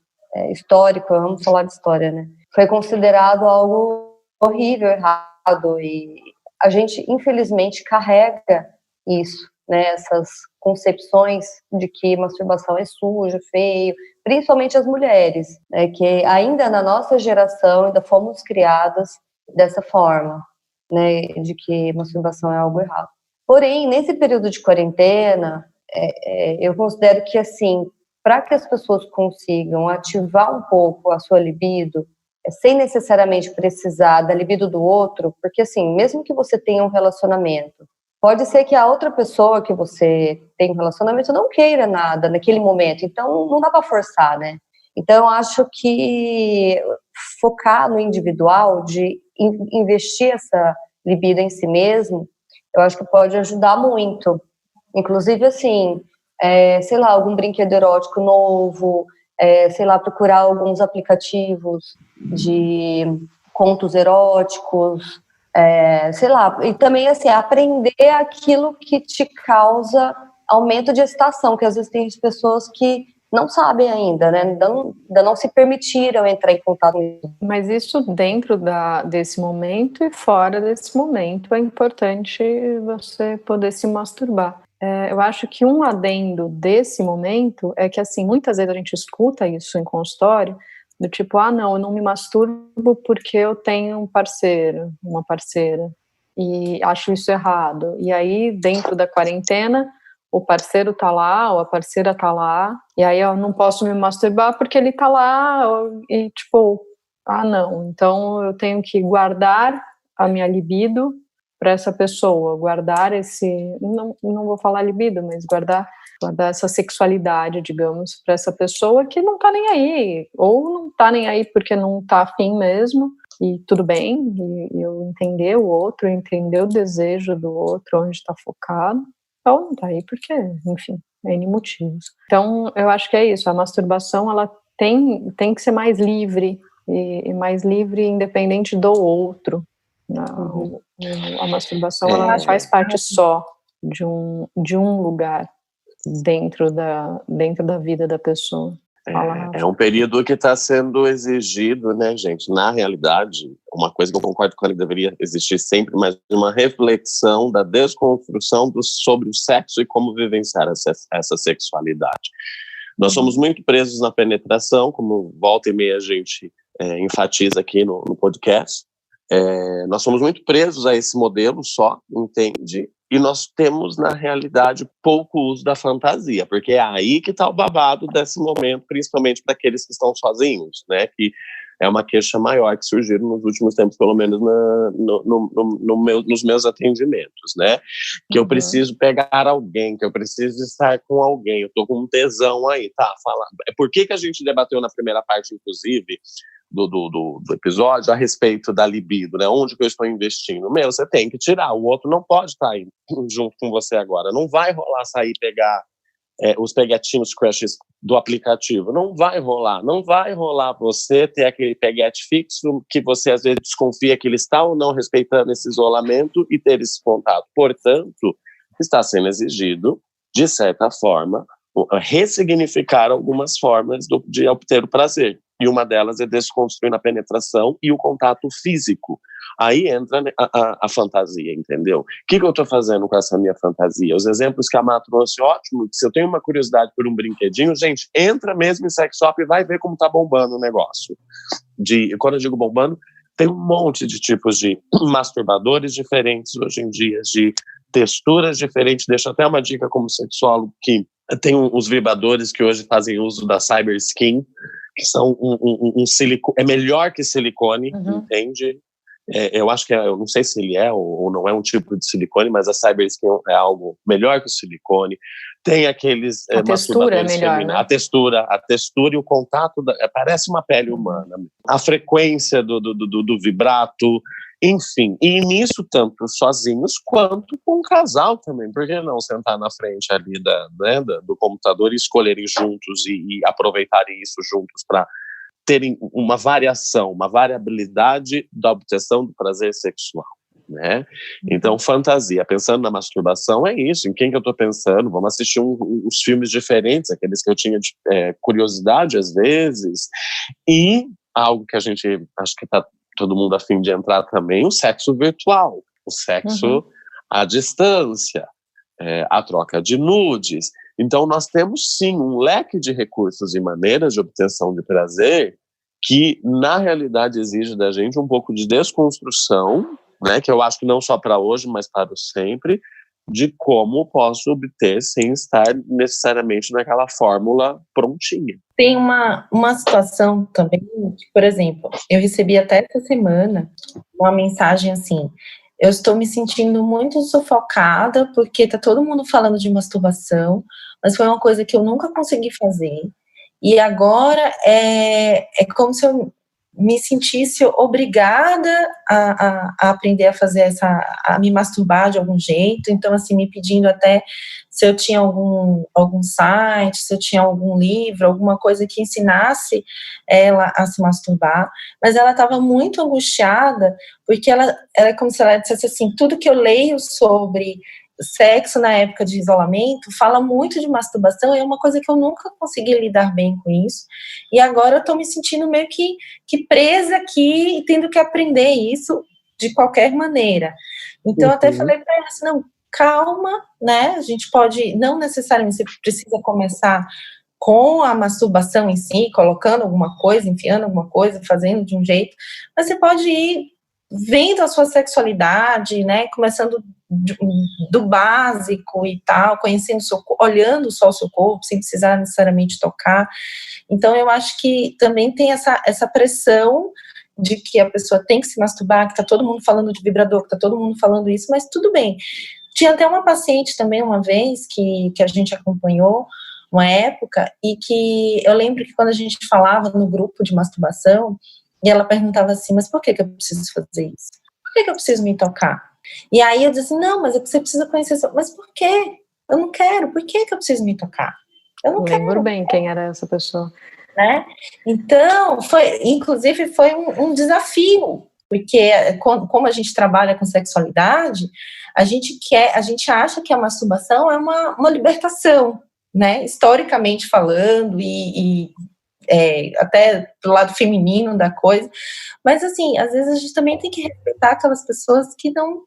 histórico, vamos falar de história, né, foi considerado algo horrível, errado, e a gente, infelizmente, carrega isso, né, essas concepções de que masturbação é sujo, feio, principalmente as mulheres, né, que ainda na nossa geração ainda fomos criadas dessa forma, né, de que masturbação é algo errado. Porém, nesse período de quarentena, eu considero que, assim, para que as pessoas consigam ativar um pouco a sua libido, sem necessariamente precisar da libido do outro, porque, assim, mesmo que você tenha um relacionamento, pode ser que a outra pessoa que você tem um relacionamento não queira nada naquele momento, então não dá para forçar, né? Então, eu acho que focar no individual, de investir essa libido em si mesmo, eu acho que pode ajudar muito. Inclusive, assim, sei lá, algum brinquedo erótico novo, sei lá, procurar alguns aplicativos de contos eróticos, sei lá, e também, assim, aprender aquilo que te causa aumento de excitação, que às vezes tem pessoas que não sabem ainda, né, ainda não se permitiram entrar em contato com isso. Mas isso dentro desse momento e fora desse momento é importante você poder se masturbar. Eu acho que um adendo desse momento é que, assim, muitas vezes a gente escuta isso em consultório, do tipo, não, eu não me masturbo porque eu tenho um parceiro, uma parceira, e acho isso errado. E aí, dentro da quarentena, o parceiro tá lá, ou a parceira tá lá, e aí eu não posso me masturbar porque ele tá lá, e tipo, não, então eu tenho que guardar a minha libido para essa pessoa, guardar não vou falar libido, mas guardar essa sexualidade, digamos, para essa pessoa que não tá nem aí, ou não tá nem aí porque não tá afim mesmo, e tudo bem, e eu entender o outro, entender o desejo do outro, onde está focado, ou não tá aí porque, enfim, N motivos. Então, eu acho que é isso, a masturbação, ela tem que ser mais livre, e mais livre independente do outro. A masturbação, ela faz parte só de um lugar dentro da vida da pessoa. É um período que está sendo exigido, né, gente? Na realidade, uma coisa que eu concordo com ele deveria existir sempre, mas uma reflexão da desconstrução sobre o sexo e como vivenciar essa sexualidade. Nós somos muito presos na penetração, como volta e meia a gente enfatiza aqui no podcast. Nós somos muito presos a esse modelo só, entende? E nós temos, na realidade, pouco uso da fantasia, porque é aí que está o babado desse momento, principalmente para aqueles que estão sozinhos, né? Que é uma queixa maior que surgiram nos últimos tempos, pelo menos nos meus atendimentos, né? Que eu preciso pegar alguém, que eu preciso estar com alguém, eu estou com um tesão aí, tá? Por que a gente debateu na primeira parte, inclusive, do episódio, a respeito da libido, né? Onde que eu estou investindo? Você tem que tirar, o outro não pode estar aí junto com você agora, não vai rolar sair pegar os peguetinhos crushes do aplicativo, não vai rolar você ter aquele peguete fixo que você às vezes desconfia que ele está ou não respeitando esse isolamento e ter esse contato. Portanto, está sendo exigido, de certa forma, ressignificar algumas formas de obter o prazer. E uma delas é desconstruir a penetração e o contato físico. Aí entra a fantasia, entendeu? O que eu estou fazendo com essa minha fantasia? Os exemplos que a Má trouxe, ótimo. Se eu tenho uma curiosidade por um brinquedinho, gente, entra mesmo em sex shop e vai ver como tá bombando o negócio. Quando eu digo bombando, tem um monte de tipos de masturbadores diferentes hoje em dia, de texturas diferentes. Deixo até uma dica como sexólogo, que tem os vibradores que hoje fazem uso da Cyber Skin, que são um silicone, é melhor que silicone, entende? Eu acho que eu não sei se ele é ou não é um tipo de silicone, mas a Cyber Skin é algo melhor que o silicone. Tem aqueles a textura é melhor, né? A textura e o contato, parece uma pele humana. A frequência do vibrato, enfim. E nisso, tanto sozinhos quanto com um casal também. Por que não sentar na frente ali do computador e escolherem juntos e aproveitarem isso juntos para terem uma variação, uma variabilidade da obtenção do prazer sexual, né? Então, fantasia. Pensando na masturbação, é isso. Em quem que eu estou pensando? Vamos assistir uns filmes diferentes, aqueles que eu tinha curiosidade, às vezes. E algo que a gente, acho que está todo mundo a fim de entrar também, o sexo virtual. O sexo à distância. A troca de nudes. Então, nós temos, sim, um leque de recursos e maneiras de obtenção de prazer que, na realidade, exige da gente um pouco de desconstrução, né, que eu acho que não só para hoje, mas para o sempre, de como posso obter sem estar necessariamente naquela fórmula prontinha. Tem uma situação também, que, por exemplo, eu recebi até essa semana uma mensagem assim: eu estou me sentindo muito sufocada porque tá todo mundo falando de masturbação, mas foi uma coisa que eu nunca consegui fazer. E agora é como se eu me sentisse obrigada a aprender a fazer a me masturbar de algum jeito. Então, assim, me pedindo até se eu tinha algum site, se eu tinha algum livro, alguma coisa que ensinasse ela a se masturbar. Mas ela estava muito angustiada, porque ela é como se ela dissesse assim: tudo que eu leio sobre sexo na época de isolamento fala muito de masturbação, é uma coisa que eu nunca consegui lidar bem com isso, e agora eu tô me sentindo meio que presa aqui e tendo que aprender isso de qualquer maneira. Então eu até falei para ela assim: não, calma, né, a gente pode, não necessariamente você precisa começar com a masturbação em si, colocando alguma coisa, enfiando alguma coisa, fazendo de um jeito, mas você pode ir vendo a sua sexualidade, né, começando do básico e tal, conhecendo o seu corpo, olhando só o seu corpo, sem precisar necessariamente tocar. Então eu acho que também tem essa pressão de que a pessoa tem que se masturbar, que tá todo mundo falando de vibrador, que tá todo mundo falando isso, mas tudo bem. Tinha até uma paciente também uma vez que a gente acompanhou uma época, e que eu lembro que quando a gente falava no grupo de masturbação, e ela perguntava assim: mas por que eu preciso fazer isso? Por que eu preciso me tocar? E aí eu disse: não, mas é que você precisa conhecer. Mas por quê? Eu não quero. Por que eu preciso me tocar? Eu não quero. Lembro bem quem era essa pessoa. Né? Então, inclusive foi um desafio, porque como a gente trabalha com sexualidade, a gente acha que a masturbação é uma libertação, né? Historicamente falando, e até do lado feminino da coisa, mas assim, às vezes a gente também tem que respeitar aquelas pessoas que não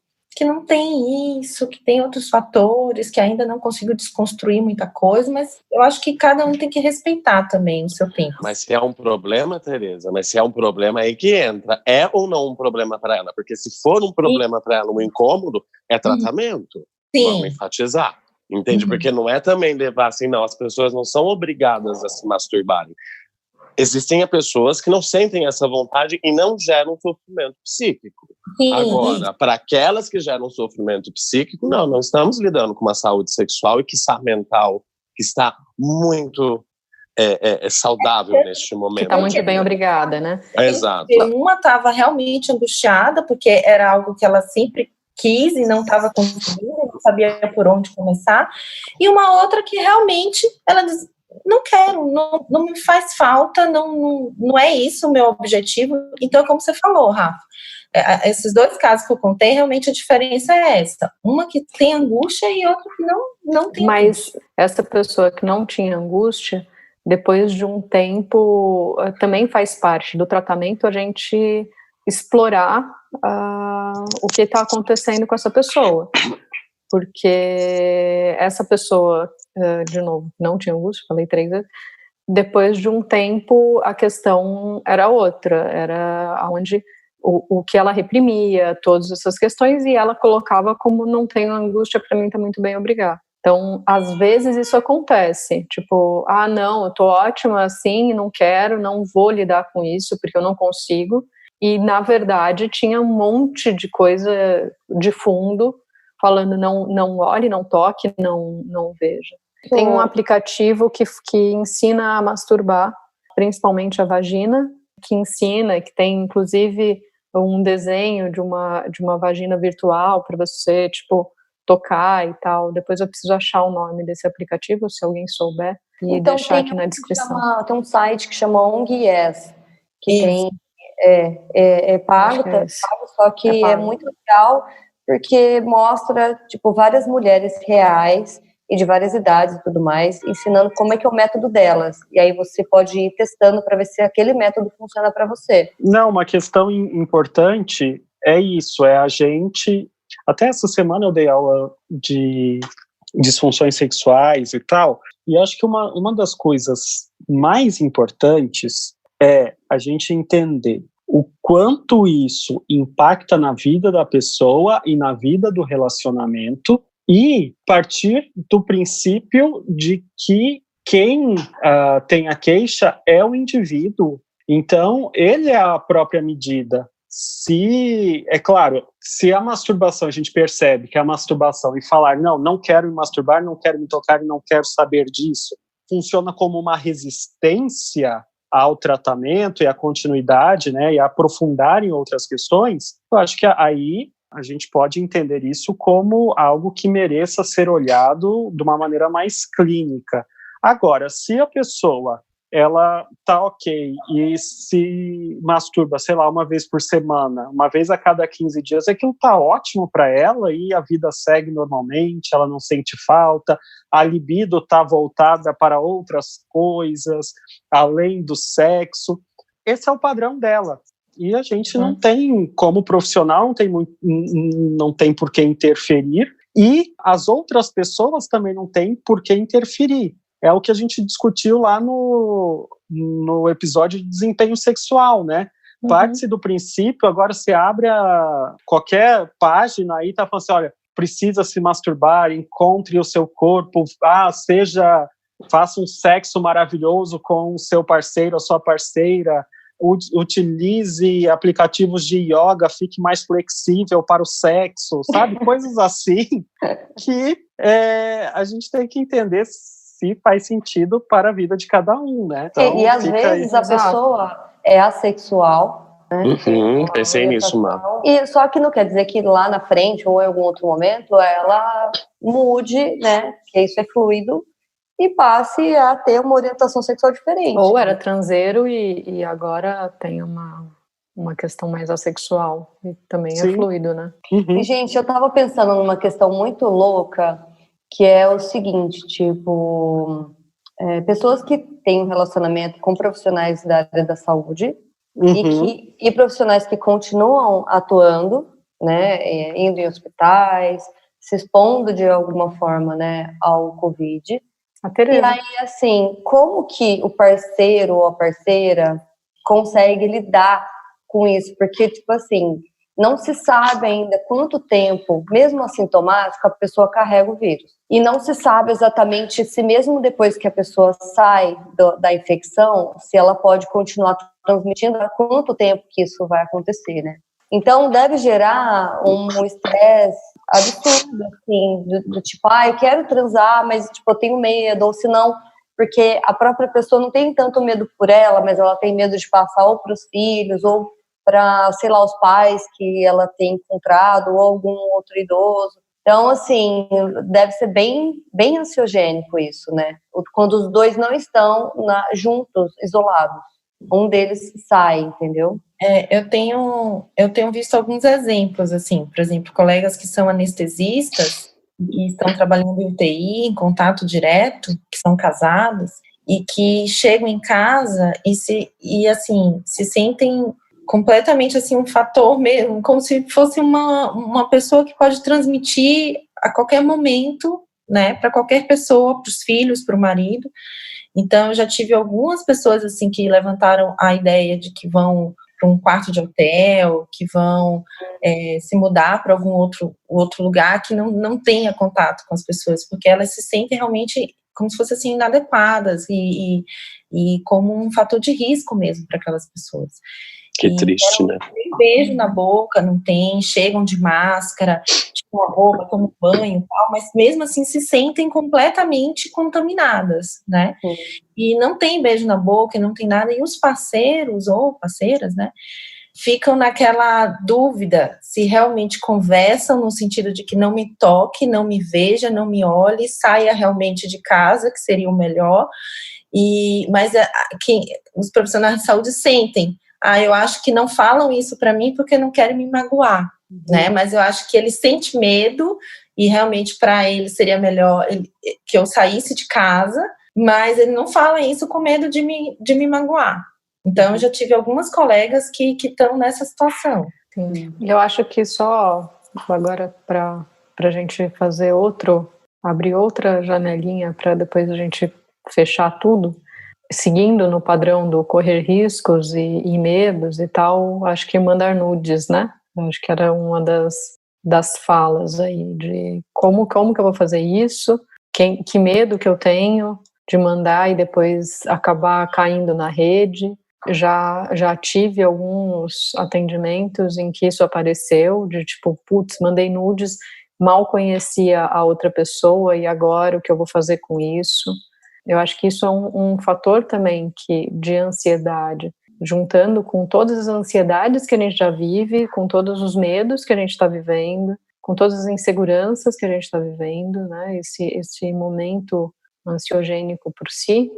têm isso, que tem outros fatores, que ainda não conseguiu desconstruir muita coisa, mas eu acho que cada um tem que respeitar também o seu tempo. Mas se é um problema, Tereza, mas se é um problema, aí que entra, é ou não um problema para ela? Porque se for um problema para ela, um incômodo, é tratamento. Sim. Vamos enfatizar. Entende? Porque não é também levar assim, não, as pessoas não são obrigadas a se masturbarem. Existem pessoas que não sentem essa vontade e não geram sofrimento psíquico. Sim. Agora, para aquelas que geram sofrimento psíquico, não estamos lidando com uma saúde sexual e mental que está muito saudável neste momento. Que está muito bem, obrigada, né? Exato. Uma estava realmente angustiada, porque era algo que ela sempre quis e não estava conseguindo, não sabia por onde começar, e uma outra que realmente ela diz: não quero, não me faz falta, não é isso o meu objetivo. Então, como você falou, Rafa, Esses dois casos que eu contei, realmente a diferença é essa. Uma que tem angústia e outra que não tem Mas angústia. essa pessoa que não tinha angústia, depois de um tempo, também faz parte do tratamento a gente explorar o que está acontecendo com essa pessoa. Porque essa pessoa, de novo, não tinha angústia, falei 3 vezes, depois de um tempo a questão era outra, era onde o que ela reprimia, todas essas questões, e ela colocava como não tenho angústia, para mim tá muito bem, obrigado. Então, às vezes isso acontece, tipo, não, eu tô ótima assim, não quero, não vou lidar com isso, porque eu não consigo, e na verdade tinha um monte de coisa de fundo, falando não olhe, não toque, não veja. Tem um aplicativo que ensina a masturbar, principalmente a vagina, que tem inclusive um desenho de uma vagina virtual para você, tipo, tocar e tal. Depois eu preciso achar o nome desse aplicativo, se alguém souber, e então, deixar aqui na descrição. Tem um site que chama ONG Yes, que é pago, só que é muito legal, porque mostra, tipo, várias mulheres reais e de várias idades e tudo mais, ensinando como é que é o método delas. E aí você pode ir testando para ver se aquele método funciona para você. Não, uma questão importante é isso, é a gente... Até essa semana eu dei aula de disfunções sexuais e tal, e acho que uma das coisas mais importantes é a gente entender o quanto isso impacta na vida da pessoa e na vida do relacionamento, e partir do princípio de que quem tem a queixa é o indivíduo. Então, ele é a própria medida. É claro, se a masturbação, a gente percebe que a masturbação e falar, não quero me masturbar, não quero me tocar, não quero saber disso, funciona como uma resistência ao tratamento e à continuidade, né, e a aprofundar em outras questões, eu acho que aí a gente pode entender isso como algo que mereça ser olhado de uma maneira mais clínica. Agora, se a pessoa ela tá ok e se masturba, sei lá, uma vez por semana, uma vez a cada 15 dias, aquilo tá ótimo para ela e a vida segue normalmente, ela não sente falta, a libido tá voltada para outras coisas, além do sexo. Esse é o padrão dela. E a gente não tem, como profissional, não tem por que interferir, e as outras pessoas também não têm por que interferir. É o que a gente discutiu lá no episódio de desempenho sexual, né? Parte-se do princípio, agora você abre qualquer página aí, tá falando assim, olha, precisa se masturbar, encontre o seu corpo, faça um sexo maravilhoso com o seu parceiro, a sua parceira, utilize aplicativos de yoga, fique mais flexível para o sexo, sabe? Coisas assim que a gente tem que entender se faz sentido para a vida de cada um, né? Então, e às vezes a pessoa é assexual, né? Pensei nisso, mano. E só que não quer dizer que lá na frente ou em algum outro momento ela mude, né? Que isso é fluido, e passe a ter uma orientação sexual diferente. Ou era transeiro e agora tem uma questão mais assexual, e também é fluido, né? E, gente, eu tava pensando numa questão muito louca, que é o seguinte, tipo, pessoas que têm um relacionamento com profissionais da área da saúde e profissionais que continuam atuando, né, indo em hospitais, se expondo de alguma forma, né, ao Covid. E aí, assim, como que o parceiro ou a parceira consegue lidar com isso? Porque, tipo assim, não se sabe ainda quanto tempo, mesmo assintomático, a pessoa carrega o vírus. E não se sabe exatamente se mesmo depois que a pessoa sai da infecção, se ela pode continuar transmitindo, há quanto tempo que isso vai acontecer, né? Então, deve gerar um estresse absurdo, assim, do tipo, eu quero transar, mas, tipo, eu tenho medo, ou se não, porque a própria pessoa não tem tanto medo por ela, mas ela tem medo de passar ou para os filhos, ou para, sei lá, os pais que ela tem encontrado, ou algum outro idoso. Então, assim, deve ser bem, bem ansiogênico isso, né? Quando os dois não estão juntos, isolados. um deles sai, entendeu? Eu tenho visto alguns exemplos, assim, por exemplo, colegas que são anestesistas e estão trabalhando em UTI, em contato direto, que são casados, e que chegam em casa se sentem completamente assim um fator mesmo, como se fosse uma pessoa que pode transmitir a qualquer momento, né, para qualquer pessoa, para os filhos, para o marido. Então, eu já tive algumas pessoas assim que levantaram a ideia de que vão para um quarto de hotel, que vão se mudar para algum outro lugar que não tenha contato com as pessoas, porque elas se sentem realmente como se fossem assim, inadequadas e como um fator de risco mesmo para aquelas pessoas. Que triste, né? Não tem beijo na boca, não tem, chegam de máscara, tipo a roupa, tomam banho e tal, mas mesmo assim se sentem completamente contaminadas, né? E não tem beijo na boca, não tem nada, e os parceiros ou parceiras, né, ficam naquela dúvida se realmente conversam no sentido de que não me toque, não me veja, não me olhe, saia realmente de casa, que seria o melhor, mas os profissionais de saúde sentem, eu acho que não falam isso para mim porque não querem me magoar, né? Mas eu acho que ele sente medo e realmente para ele seria melhor que eu saísse de casa, mas ele não fala isso com medo de me magoar. Então, eu já tive algumas colegas que estão nessa situação. Sim. Eu acho que só agora para a gente abrir outra janelinha para depois a gente fechar tudo, seguindo no padrão do correr riscos e medos e tal, acho que mandar nudes, né? Acho que era uma das falas aí, de como que eu vou fazer isso, que medo que eu tenho de mandar e depois acabar caindo na rede. Já tive alguns atendimentos em que isso apareceu, de tipo, putz, mandei nudes, mal conhecia a outra pessoa e agora o que eu vou fazer com isso? Eu acho que isso é um fator também de ansiedade, juntando com todas as ansiedades que a gente já vive, com todos os medos que a gente está vivendo, com todas as inseguranças que a gente está vivendo, né? Esse momento ansiogênico por si.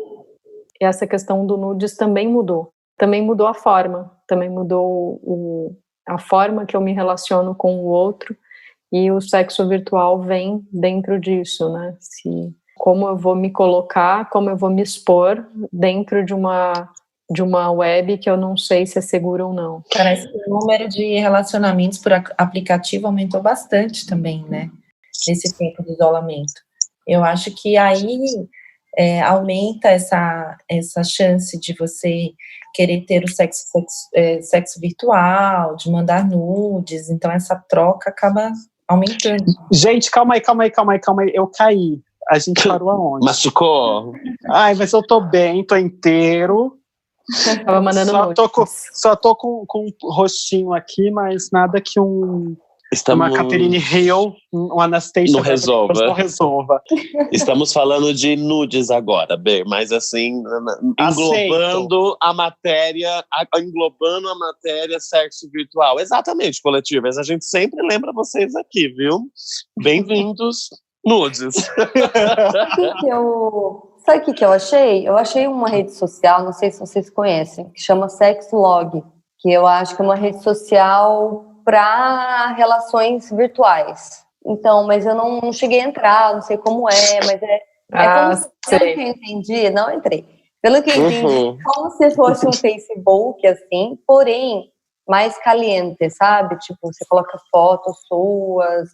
E essa questão do nudes também mudou a forma, também mudou a forma que eu me relaciono com o outro, e o sexo virtual vem dentro disso, né? Como eu vou me colocar, como eu vou me expor dentro de uma web que eu não sei se é segura ou não. Parece que o número de relacionamentos por aplicativo aumentou bastante também, né? Nesse tempo de isolamento. Eu acho que aí aumenta essa chance de você querer ter o sexo virtual, de mandar nudes, então essa troca acaba aumentando. Gente, calma aí, eu caí. A gente parou aonde? Machucou? Ai, mas eu tô bem, tô inteiro. Tava mandando só tô com um rostinho aqui, mas nada que uma Catherine Hill, um Anastasia não resolva. Estamos falando de nudes agora, Ber, mas assim, englobando a matéria sexo virtual. Exatamente, coletivas. A gente sempre lembra vocês aqui, viu? Bem-vindos, nudes. Sabe o que eu achei? Eu achei uma rede social, não sei se vocês conhecem, que chama Sexlog, que eu acho que é uma rede social para relações virtuais. Então, mas eu não cheguei a entrar, não sei como mas pelo que eu entendi, não entrei. Pelo que eu entendi, como se fosse um Facebook, assim, porém, mais caliente, sabe? Tipo, você coloca fotos suas,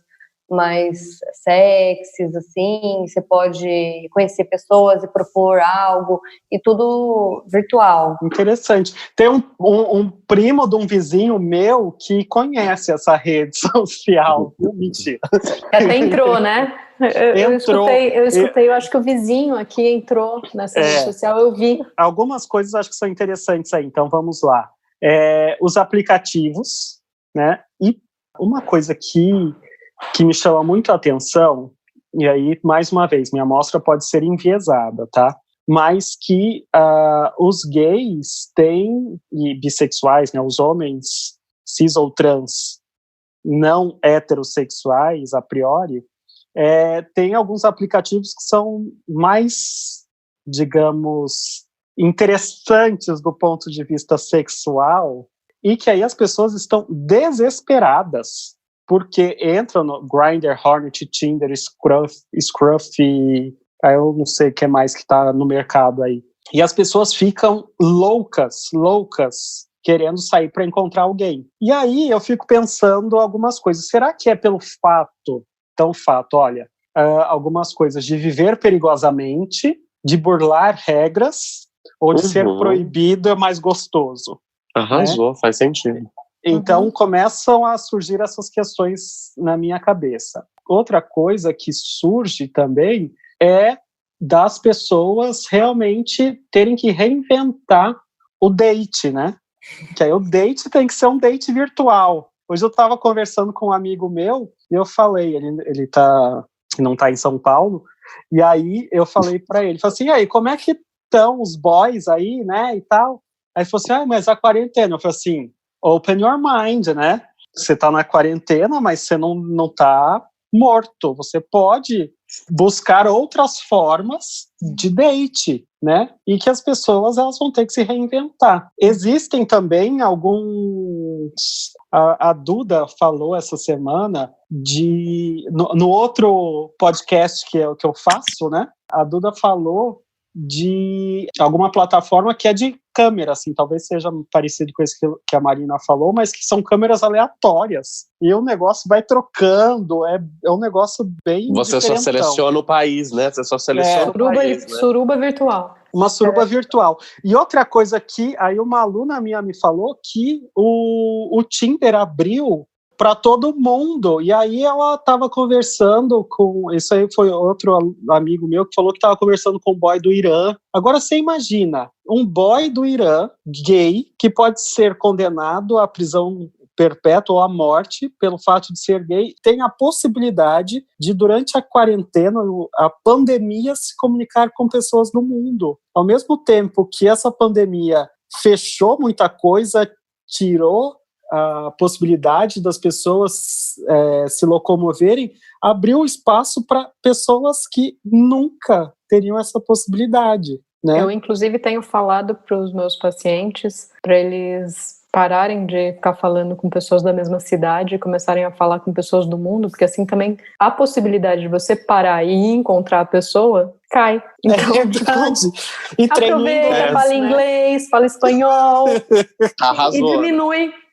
mais sexys, assim, você pode conhecer pessoas e propor algo, e tudo virtual. Interessante. Tem um primo de um vizinho meu que conhece essa rede social. Mentira. Até entrou, né? Eu escutei, eu acho que o vizinho aqui entrou nessa rede social, eu vi. Algumas coisas acho que são interessantes aí, então vamos lá. Os aplicativos, né? E uma coisa que me chama muito a atenção, e aí, mais uma vez, minha amostra pode ser enviesada, tá? Mas que os gays têm, e bissexuais, né, os homens cis ou trans não heterossexuais, a priori, tem alguns aplicativos que são mais, digamos, interessantes do ponto de vista sexual, e que aí as pessoas estão desesperadas, porque entram no Grindr, Hornet, Tinder, Scruff, eu não sei o que mais que está no mercado aí. E as pessoas ficam loucas, querendo sair para encontrar alguém. E aí eu fico pensando algumas coisas. Será que é pelo fato, olha, algumas coisas de viver perigosamente, de burlar regras, ou de ser proibido é mais gostoso? Arrasou, né? Faz sentido. Então começam a surgir essas questões na minha cabeça. Outra coisa que surge também é das pessoas realmente terem que reinventar o date, né? Que aí o date tem que ser um date virtual. Hoje eu estava conversando com um amigo meu e eu falei, ele não está em São Paulo, e aí eu falei para ele, falei assim, e aí, como é que estão os boys aí, né, e tal? Aí ele falou assim, mas a quarentena. Eu falei assim, open your mind, né? Você está na quarentena, mas você não está morto. Você pode buscar outras formas de date, né? E que as pessoas elas vão ter que se reinventar. Existem também alguns... A Duda falou essa semana no outro podcast que eu faço, né? A Duda falou de alguma plataforma que é de câmera, assim, talvez seja parecido com isso que a Marina falou, mas que são câmeras aleatórias. E o negócio vai trocando, é um negócio bem Você diferentão. só seleciona o país, né? Você só seleciona o país, né? Suruba virtual. Uma suruba virtual. E outra coisa que aí uma aluna minha me falou que o Tinder abriu para todo mundo, e aí ela estava conversando com, isso aí foi outro amigo meu que falou que estava conversando com um boy do Irã. Agora você imagina, um boy do Irã, gay, que pode ser condenado à prisão perpétua ou à morte pelo fato de ser gay, tem a possibilidade de, durante a quarentena, a pandemia, se comunicar com pessoas do mundo. Ao mesmo tempo que essa pandemia fechou muita coisa, tirou a possibilidade das pessoas se locomoverem, abriu espaço para pessoas que nunca teriam essa possibilidade, né? Eu, inclusive, tenho falado para os meus pacientes para eles pararem de ficar falando com pessoas da mesma cidade e começarem a falar com pessoas do mundo, porque assim também a possibilidade de você parar e encontrar a pessoa cai. Então, verdade. E aproveita, fala inglês, fala espanhol. Arrasou.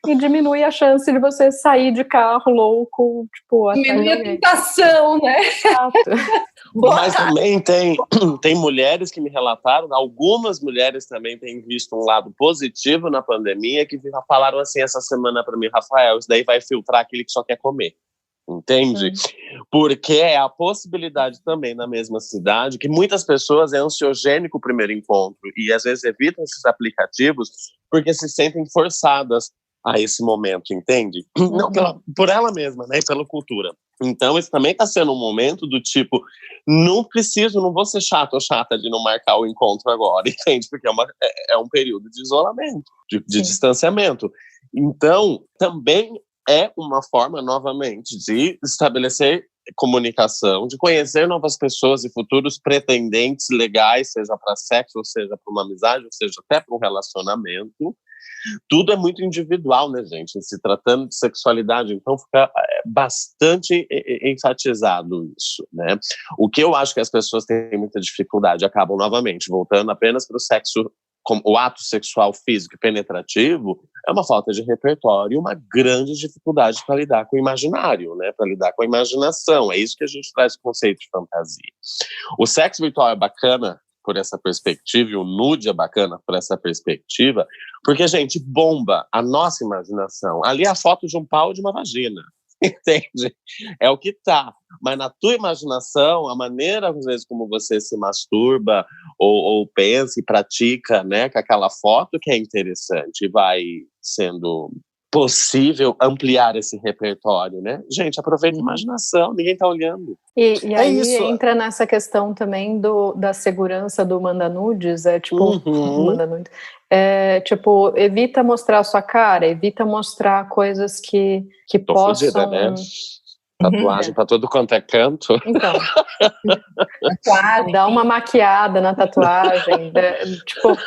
E diminui a chance de você sair de carro louco, tipo, diminui a tentação, né? Exato. Mas também tem mulheres que me relataram, algumas mulheres também têm visto um lado positivo na pandemia, que falaram assim essa semana para mim, Rafael, isso daí vai filtrar aquele que só quer comer. Entende? Porque é a possibilidade também na mesma cidade que muitas pessoas é ansiogênico o primeiro encontro e às vezes evitam esses aplicativos porque se sentem forçadas a esse momento, entende? Não por ela mesma, né? E pela cultura. Então, isso também está sendo um momento do tipo, não vou ser chato ou chata de não marcar o encontro agora, entende? Porque é um período de isolamento, de distanciamento. Então, também é uma forma, novamente, de estabelecer comunicação, de conhecer novas pessoas e futuros pretendentes legais, seja para sexo, ou seja para uma amizade, ou seja até para um relacionamento. Tudo é muito individual, né, gente? Se tratando de sexualidade, então fica bastante enfatizado isso, né? O que eu acho que as pessoas têm muita dificuldade, acabam novamente voltando apenas para o sexo, o ato sexual físico e penetrativo, é uma falta de repertório e uma grande dificuldade para lidar com o imaginário, né? Para lidar com a imaginação. É isso que a gente traz o conceito de fantasia. O sexo virtual é bacana por essa perspectiva, e o nude é bacana por essa perspectiva, porque a gente bomba a nossa imaginação. Ali é a foto de um pau e de uma vagina, entende? É o que tá. Mas na tua imaginação, a maneira, às vezes, como você se masturba ou pensa e pratica, né, com aquela foto que é interessante e vai sendo possível ampliar esse repertório, né? Gente, aproveita a imaginação, ninguém tá olhando. E aí isso entra nessa questão também da segurança do manda-nudes, manda-nudes. Tipo, evita mostrar a sua cara, evita mostrar coisas que possam... Fudida, né? Tatuagem pra todo quanto é canto. Então, Tatuagem. dá uma maquiada na tatuagem. Tipo,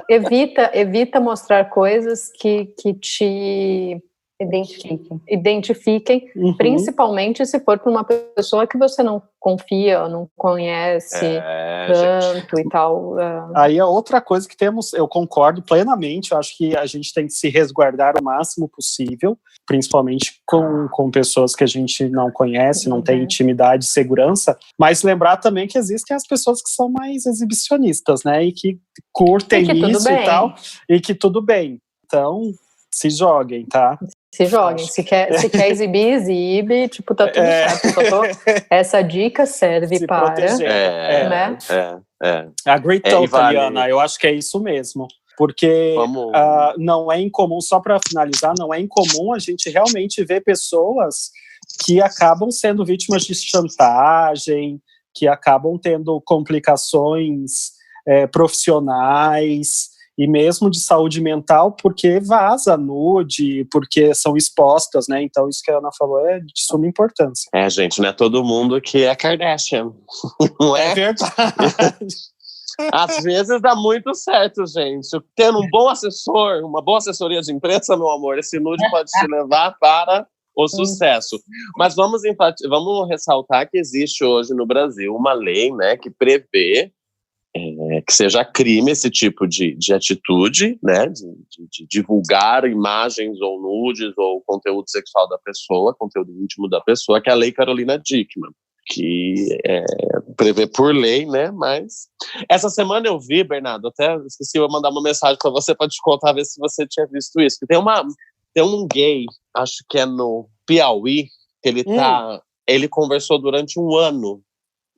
evita mostrar coisas que te identifiquem, principalmente se for para uma pessoa que você não confia, não conhece tanto e tal. Aí é outra coisa que temos, eu concordo plenamente, eu acho que a gente tem que se resguardar o máximo possível, principalmente com pessoas que a gente não conhece, não tem intimidade e segurança, mas lembrar também que existem as pessoas que são mais exibicionistas, né, e que curtem isso e tal, e que tudo bem. Então, se joguem, tá? Se joguem. Se quer exibir, exibe. Tipo, tá tudo certo. Essa dica serve se para... proteger. Né? Agree totally, Ana. Eu acho que é isso mesmo. Porque não é incomum, só para finalizar, não é incomum a gente realmente ver pessoas que acabam sendo vítimas de chantagem, que acabam tendo complicações profissionais e mesmo de saúde mental, porque vaza nude, porque são expostas, né? Então isso que a Ana falou é de suma importância. Gente, não é todo mundo que é Kardashian. Não é? É verdade. Às vezes dá muito certo, gente. Tendo um bom assessor, uma boa assessoria de imprensa, meu amor, esse nude pode te levar para o sucesso. Mas vamos ressaltar que existe hoje no Brasil uma lei, né, que prevê que seja crime esse tipo de atitude, né, de divulgar imagens ou nudes ou conteúdo sexual da pessoa, conteúdo íntimo da pessoa, que é a Lei Carolina Dickmann, que prevê por lei, né, mas... Essa semana eu vi, Bernardo, até esqueci de mandar uma mensagem para você para te contar, ver se você tinha visto isso, que tem um gay, acho que é no Piauí, que ele conversou durante um ano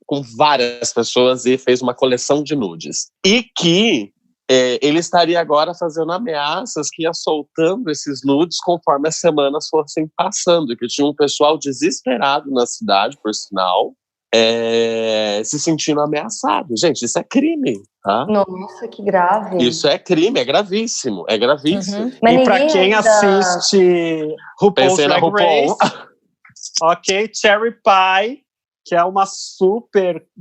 com várias pessoas e fez uma coleção de nudes. E que ele estaria agora fazendo ameaças que ia soltando esses nudes conforme as semanas fossem passando, que tinha um pessoal desesperado na cidade, por sinal, se sentindo ameaçado. Gente, isso é crime, tá? Nossa, que grave. Isso é crime, é gravíssimo, é gravíssimo. E pra quem assiste RuPaul's Drag Race, ok, Cherry Pie, que é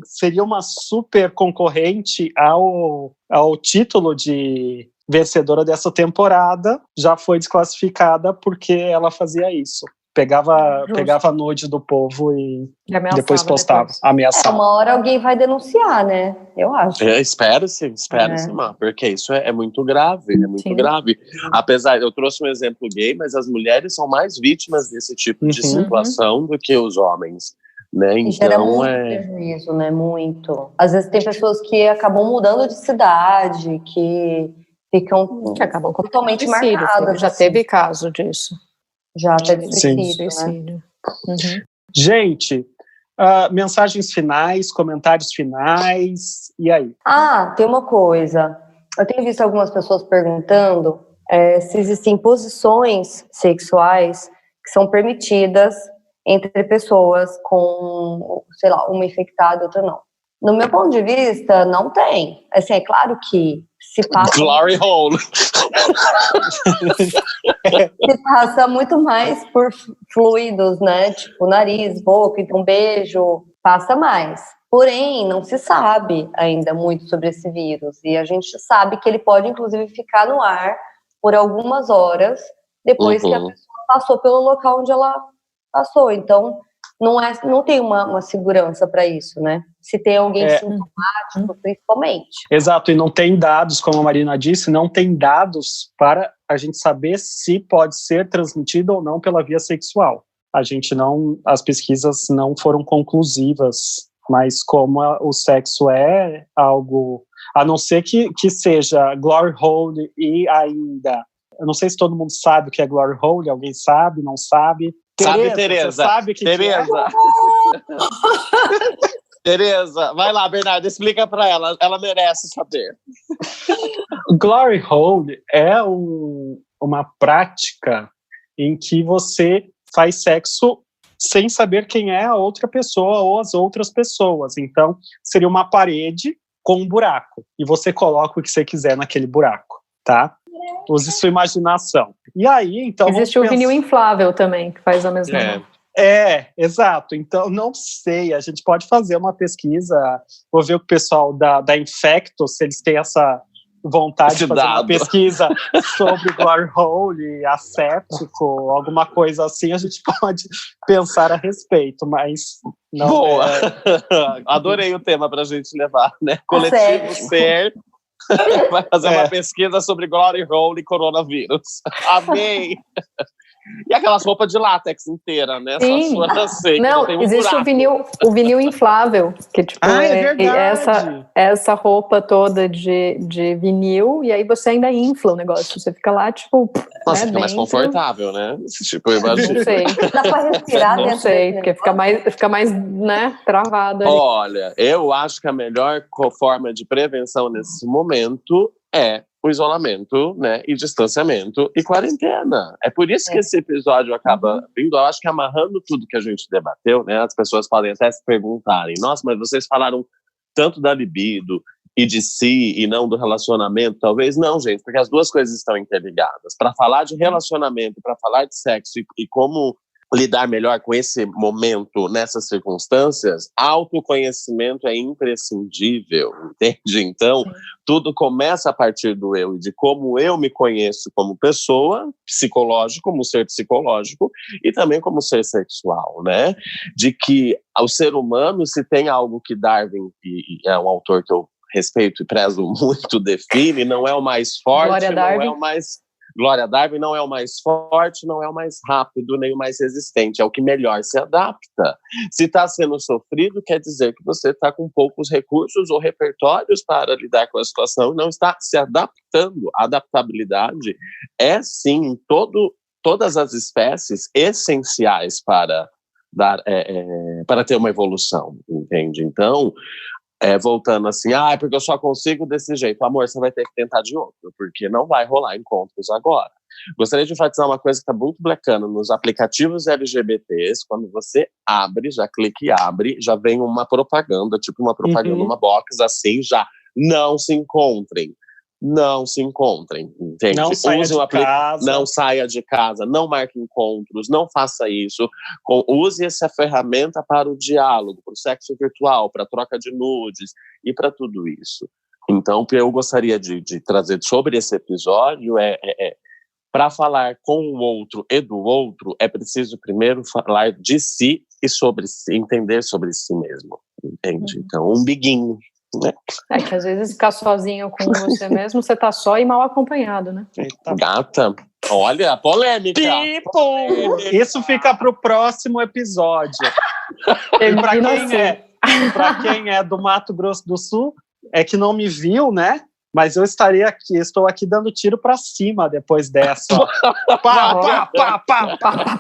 seria uma super concorrente ao título de vencedora dessa temporada, já foi desclassificada porque ela fazia isso. Pegava nude do povo e depois postava, ameaçava. Uma hora alguém vai denunciar, né? Eu acho. Espera-se, porque isso é muito grave, grave. Apesar, eu trouxe um exemplo gay, mas as mulheres são mais vítimas desse tipo de situação do que os homens. Né? Então, gera muito prejuízo, né? Muito. Às vezes tem pessoas que acabam mudando de cidade, que acabam totalmente marcadas. Já teve caso disso. Já teve suicídio, né? Gente, mensagens finais, comentários finais, e aí? Tem uma coisa. Eu tenho visto algumas pessoas perguntando se existem posições sexuais que são permitidas entre pessoas com, sei lá, uma infectada e outra não. No meu ponto de vista, não tem. Assim, é claro que se passa... Glory hole! Se passa muito mais por fluidos, né? Tipo, nariz, boca, então beijo, passa mais. Porém, não se sabe ainda muito sobre esse vírus. E a gente sabe que ele pode, inclusive, ficar no ar por algumas horas depois que a pessoa passou pelo local onde ela passou. Então, não tem uma segurança para isso, né? Se tem alguém sintomático, principalmente. Exato, e não tem dados, como a Marina disse, não tem dados para a gente saber se pode ser transmitido ou não pela via sexual. As pesquisas não foram conclusivas, mas como o sexo é algo, a não ser que seja glory hole e ainda, eu não sei se todo mundo sabe o que é glory hole, alguém sabe, não sabe? Sabe, Tereza? Sabe que Tereza. Tereza, vai lá, Bernardo, explica para ela. Ela merece saber. Glory hole é uma prática em que você faz sexo sem saber quem é a outra pessoa ou as outras pessoas. Então, seria uma parede com um buraco. E você coloca o que você quiser naquele buraco, tá? Use sua imaginação. E aí, então... Existe o vinil inflável também, que faz a mesma coisa. Exato. Então, não sei, a gente pode fazer uma pesquisa, vou ver o pessoal da Infecto, se eles têm essa vontade de fazer uma pesquisa sobre glory hole, asséptico, alguma coisa assim, a gente pode pensar a respeito, mas não. Boa! Adorei o tema pra gente levar, né? Coletivo Ser vai fazer uma pesquisa sobre glory hole e coronavírus. Amei! E aquelas roupas de látex inteira, né? Sim. Só sua sei. Não, tem um existe o vinil inflável, que tipo essa roupa toda de vinil, e aí você ainda infla o negócio. Você fica lá, tipo. Nossa, fica mais confortável, né? Tipo, eu imagino. Não sei. Dá pra respirar dentro. Não sei, porque fica mais, né, travado ali. Olha, eu acho que a melhor forma de prevenção nesse momento é o isolamento, né, e distanciamento e quarentena. É por isso que esse episódio acaba vindo, eu acho que amarrando tudo que a gente debateu, né, as pessoas podem até se perguntarem, nossa, mas vocês falaram tanto da libido e de si e não do relacionamento, talvez não, gente, porque as duas coisas estão interligadas. Para falar de relacionamento, para falar de sexo e como lidar melhor com esse momento, nessas circunstâncias, autoconhecimento é imprescindível, entende? Então, tudo começa a partir do eu e de como eu me conheço como pessoa, psicológico, como ser psicológico, e também como ser sexual, né? De que o ser humano, se tem algo que Darwin, e é um autor que eu respeito e prezo muito, define, não é o mais forte, não é o mais... Glória Darwin não é o mais forte, não é o mais rápido, nem o mais resistente, é o que melhor se adapta. Se está sendo sofrido, quer dizer que você está com poucos recursos ou repertórios para lidar com a situação e não está se adaptando. A adaptabilidade é, sim, em todas as espécies, essenciais para ter uma evolução, entende? Então, voltando assim, porque eu só consigo desse jeito. Amor, você vai ter que tentar de outro, porque não vai rolar encontros agora. Gostaria de enfatizar uma coisa que está muito bacana nos aplicativos LGBTs, quando você abre, já clica e abre, já vem uma propaganda, tipo uma propaganda, uma box assim, já não se encontrem. Não se encontrem, entende? Não saia de casa. Não saia de casa, não marque encontros, não faça isso. Use essa ferramenta para o diálogo, para o sexo virtual, para a troca de nudes e para tudo isso. Então, o que eu gostaria de trazer sobre esse episódio para falar com o outro e do outro, é preciso primeiro falar de si e sobre si, entender sobre si mesmo, entende? Então, um biguinho. Né? É que às vezes ficar sozinho com você mesmo, você tá só e mal acompanhado, né? Eita. Gata, olha, polêmica. Isso fica pro próximo episódio. Para quem é do Mato Grosso do Sul, é que não me viu, né? Mas eu estou aqui dando tiro pra cima depois dessa. Pá.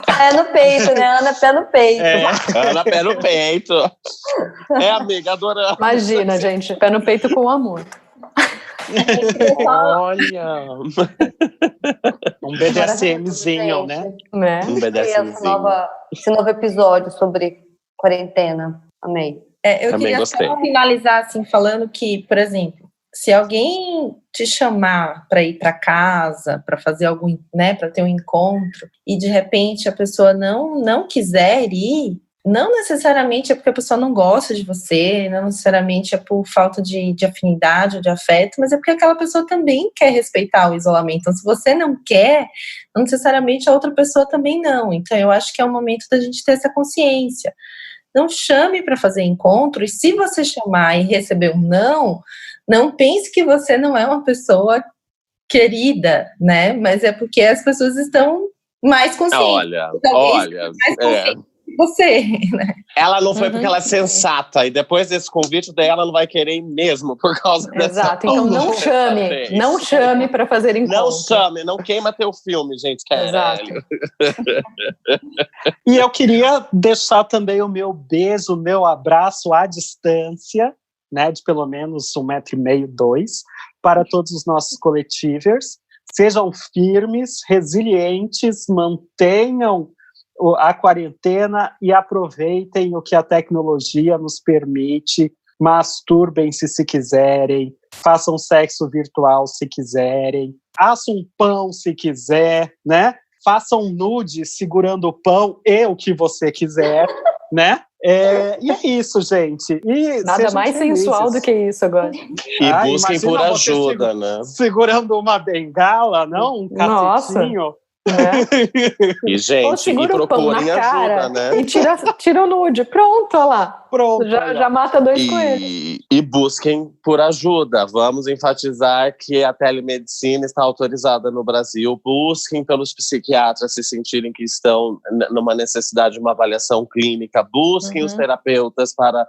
Pé no peito, né? Ana, pé no peito. Ana, pé no peito. Amiga, adorando. Imagina, gente, pé no peito com amor. Olha. Um BDSMzinho, né? Um BDSMzinho. Esse novo episódio sobre quarentena. Amei. Eu queria só finalizar assim, falando que, por exemplo, se alguém te chamar para ir para casa, para fazer algum, né, para ter um encontro, e de repente a pessoa não quiser ir, não necessariamente é porque a pessoa não gosta de você, não necessariamente é por falta de afinidade ou de afeto, mas é porque aquela pessoa também quer respeitar o isolamento. Então, se você não quer, não necessariamente a outra pessoa também não. Então, eu acho que é o momento da gente ter essa consciência. Não chame para fazer encontro, e se você chamar e receber um não pense que você não é uma pessoa querida, né? Mas é porque as pessoas estão mais conscientes. Olha, mais conscientes que você, né? Ela não foi porque ela é sensata, e depois desse convite dela, ela não vai querer ir mesmo por causa dessa... Exato, então não chame para fazer encontro. Não chame, não queima teu filme, gente, Exato. E eu queria deixar também o meu beijo, o meu abraço à distância, né, de pelo menos 1,5 m, 2, para todos os nossos coletivers. Sejam firmes, resilientes, mantenham a quarentena e aproveitem o que a tecnologia nos permite. Masturbem-se se quiserem, façam sexo virtual se quiserem, assam um pão se quiser, né? façam nude segurando o pão e o que você quiser, né? E é isso, gente. E nada mais felizes. Sensual do que isso agora. E busquem por ajuda, né? Segurando uma bengala, não? Um cacetinho. E, gente, e procurem ajuda, né? E tira o nude. Pronto, olha lá. Pronto. Já mata 2 coelhos. E busquem por ajuda. Vamos enfatizar que a telemedicina está autorizada no Brasil. Busquem pelos psiquiatras se sentirem que estão numa necessidade de uma avaliação clínica. Busquem os terapeutas para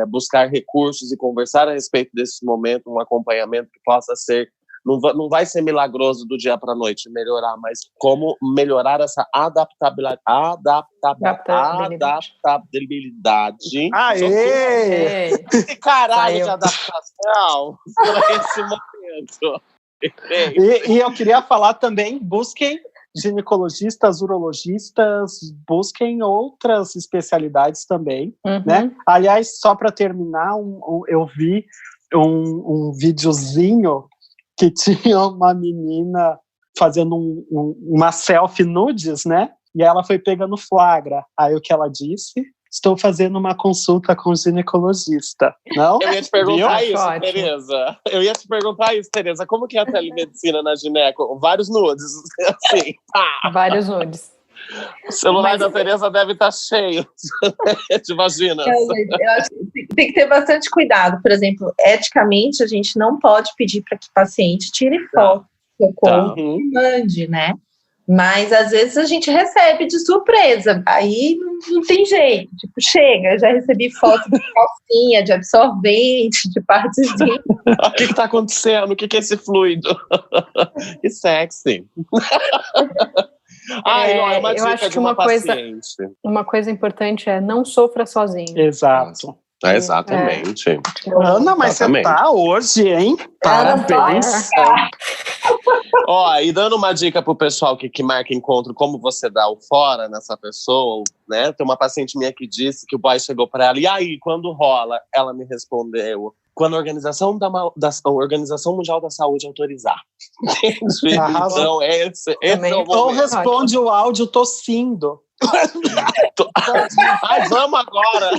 buscar recursos e conversar a respeito desse momento, um acompanhamento que possa ser. Não vai ser milagroso do dia para a noite melhorar, mas como melhorar essa adaptabilidade. Aê! Esse caralho de adaptação para esse momento. E eu queria falar também, busquem ginecologistas, urologistas, busquem outras especialidades também, né? Aliás, só para terminar, eu vi um videozinho que tinha uma menina fazendo uma selfie nudes, né? E ela foi pegando flagra. Aí o que ela disse? Estou fazendo uma consulta com o ginecologista. Não? Eu ia te perguntar isso, Tereza. Tereza. Como que é a telemedicina na gineco? Vários nudes, assim. Vários nudes. O celular da Tereza deve estar cheio de vaginas. Eu acho que tem que ter bastante cuidado. Por exemplo, eticamente, a gente não pode pedir para que o paciente tire foto do seu corpo e mande, né? Mas, às vezes, a gente recebe de surpresa. Aí não tem jeito. Tipo, chega, eu já recebi foto de calcinha, de absorvente, de partezinha. O que está acontecendo? O que é esse fluido? Que sexy. Eu acho que uma coisa importante é não sofra sozinho. Exato. Exatamente. Ana, mas você tá hoje, hein? Parabéns. E dando uma dica pro pessoal que marca encontro, como você dá o fora nessa pessoa, né? Tem uma paciente minha que disse que o boy chegou pra ela, e aí, quando rola? Ela me respondeu, quando a Organização Mundial da Saúde autorizar. Entendi? Então, esse é o momento. Ou responde o áudio tossindo. Ai, vamos agora!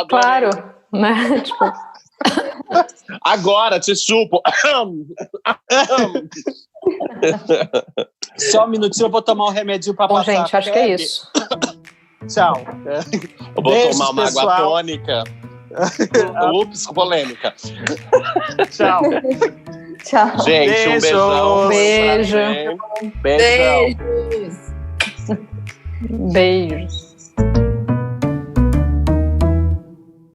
Claro, né? Tipo... Agora, te chupo! Só um minutinho, eu vou tomar um remédio pra passar. Gente, acho que é isso. Tchau. Eu vou tomar uma água tônica. Ups, polêmica. Tchau. Tchau. Gente, um beijão. Beijo. Beijão. Beijos. Beijos.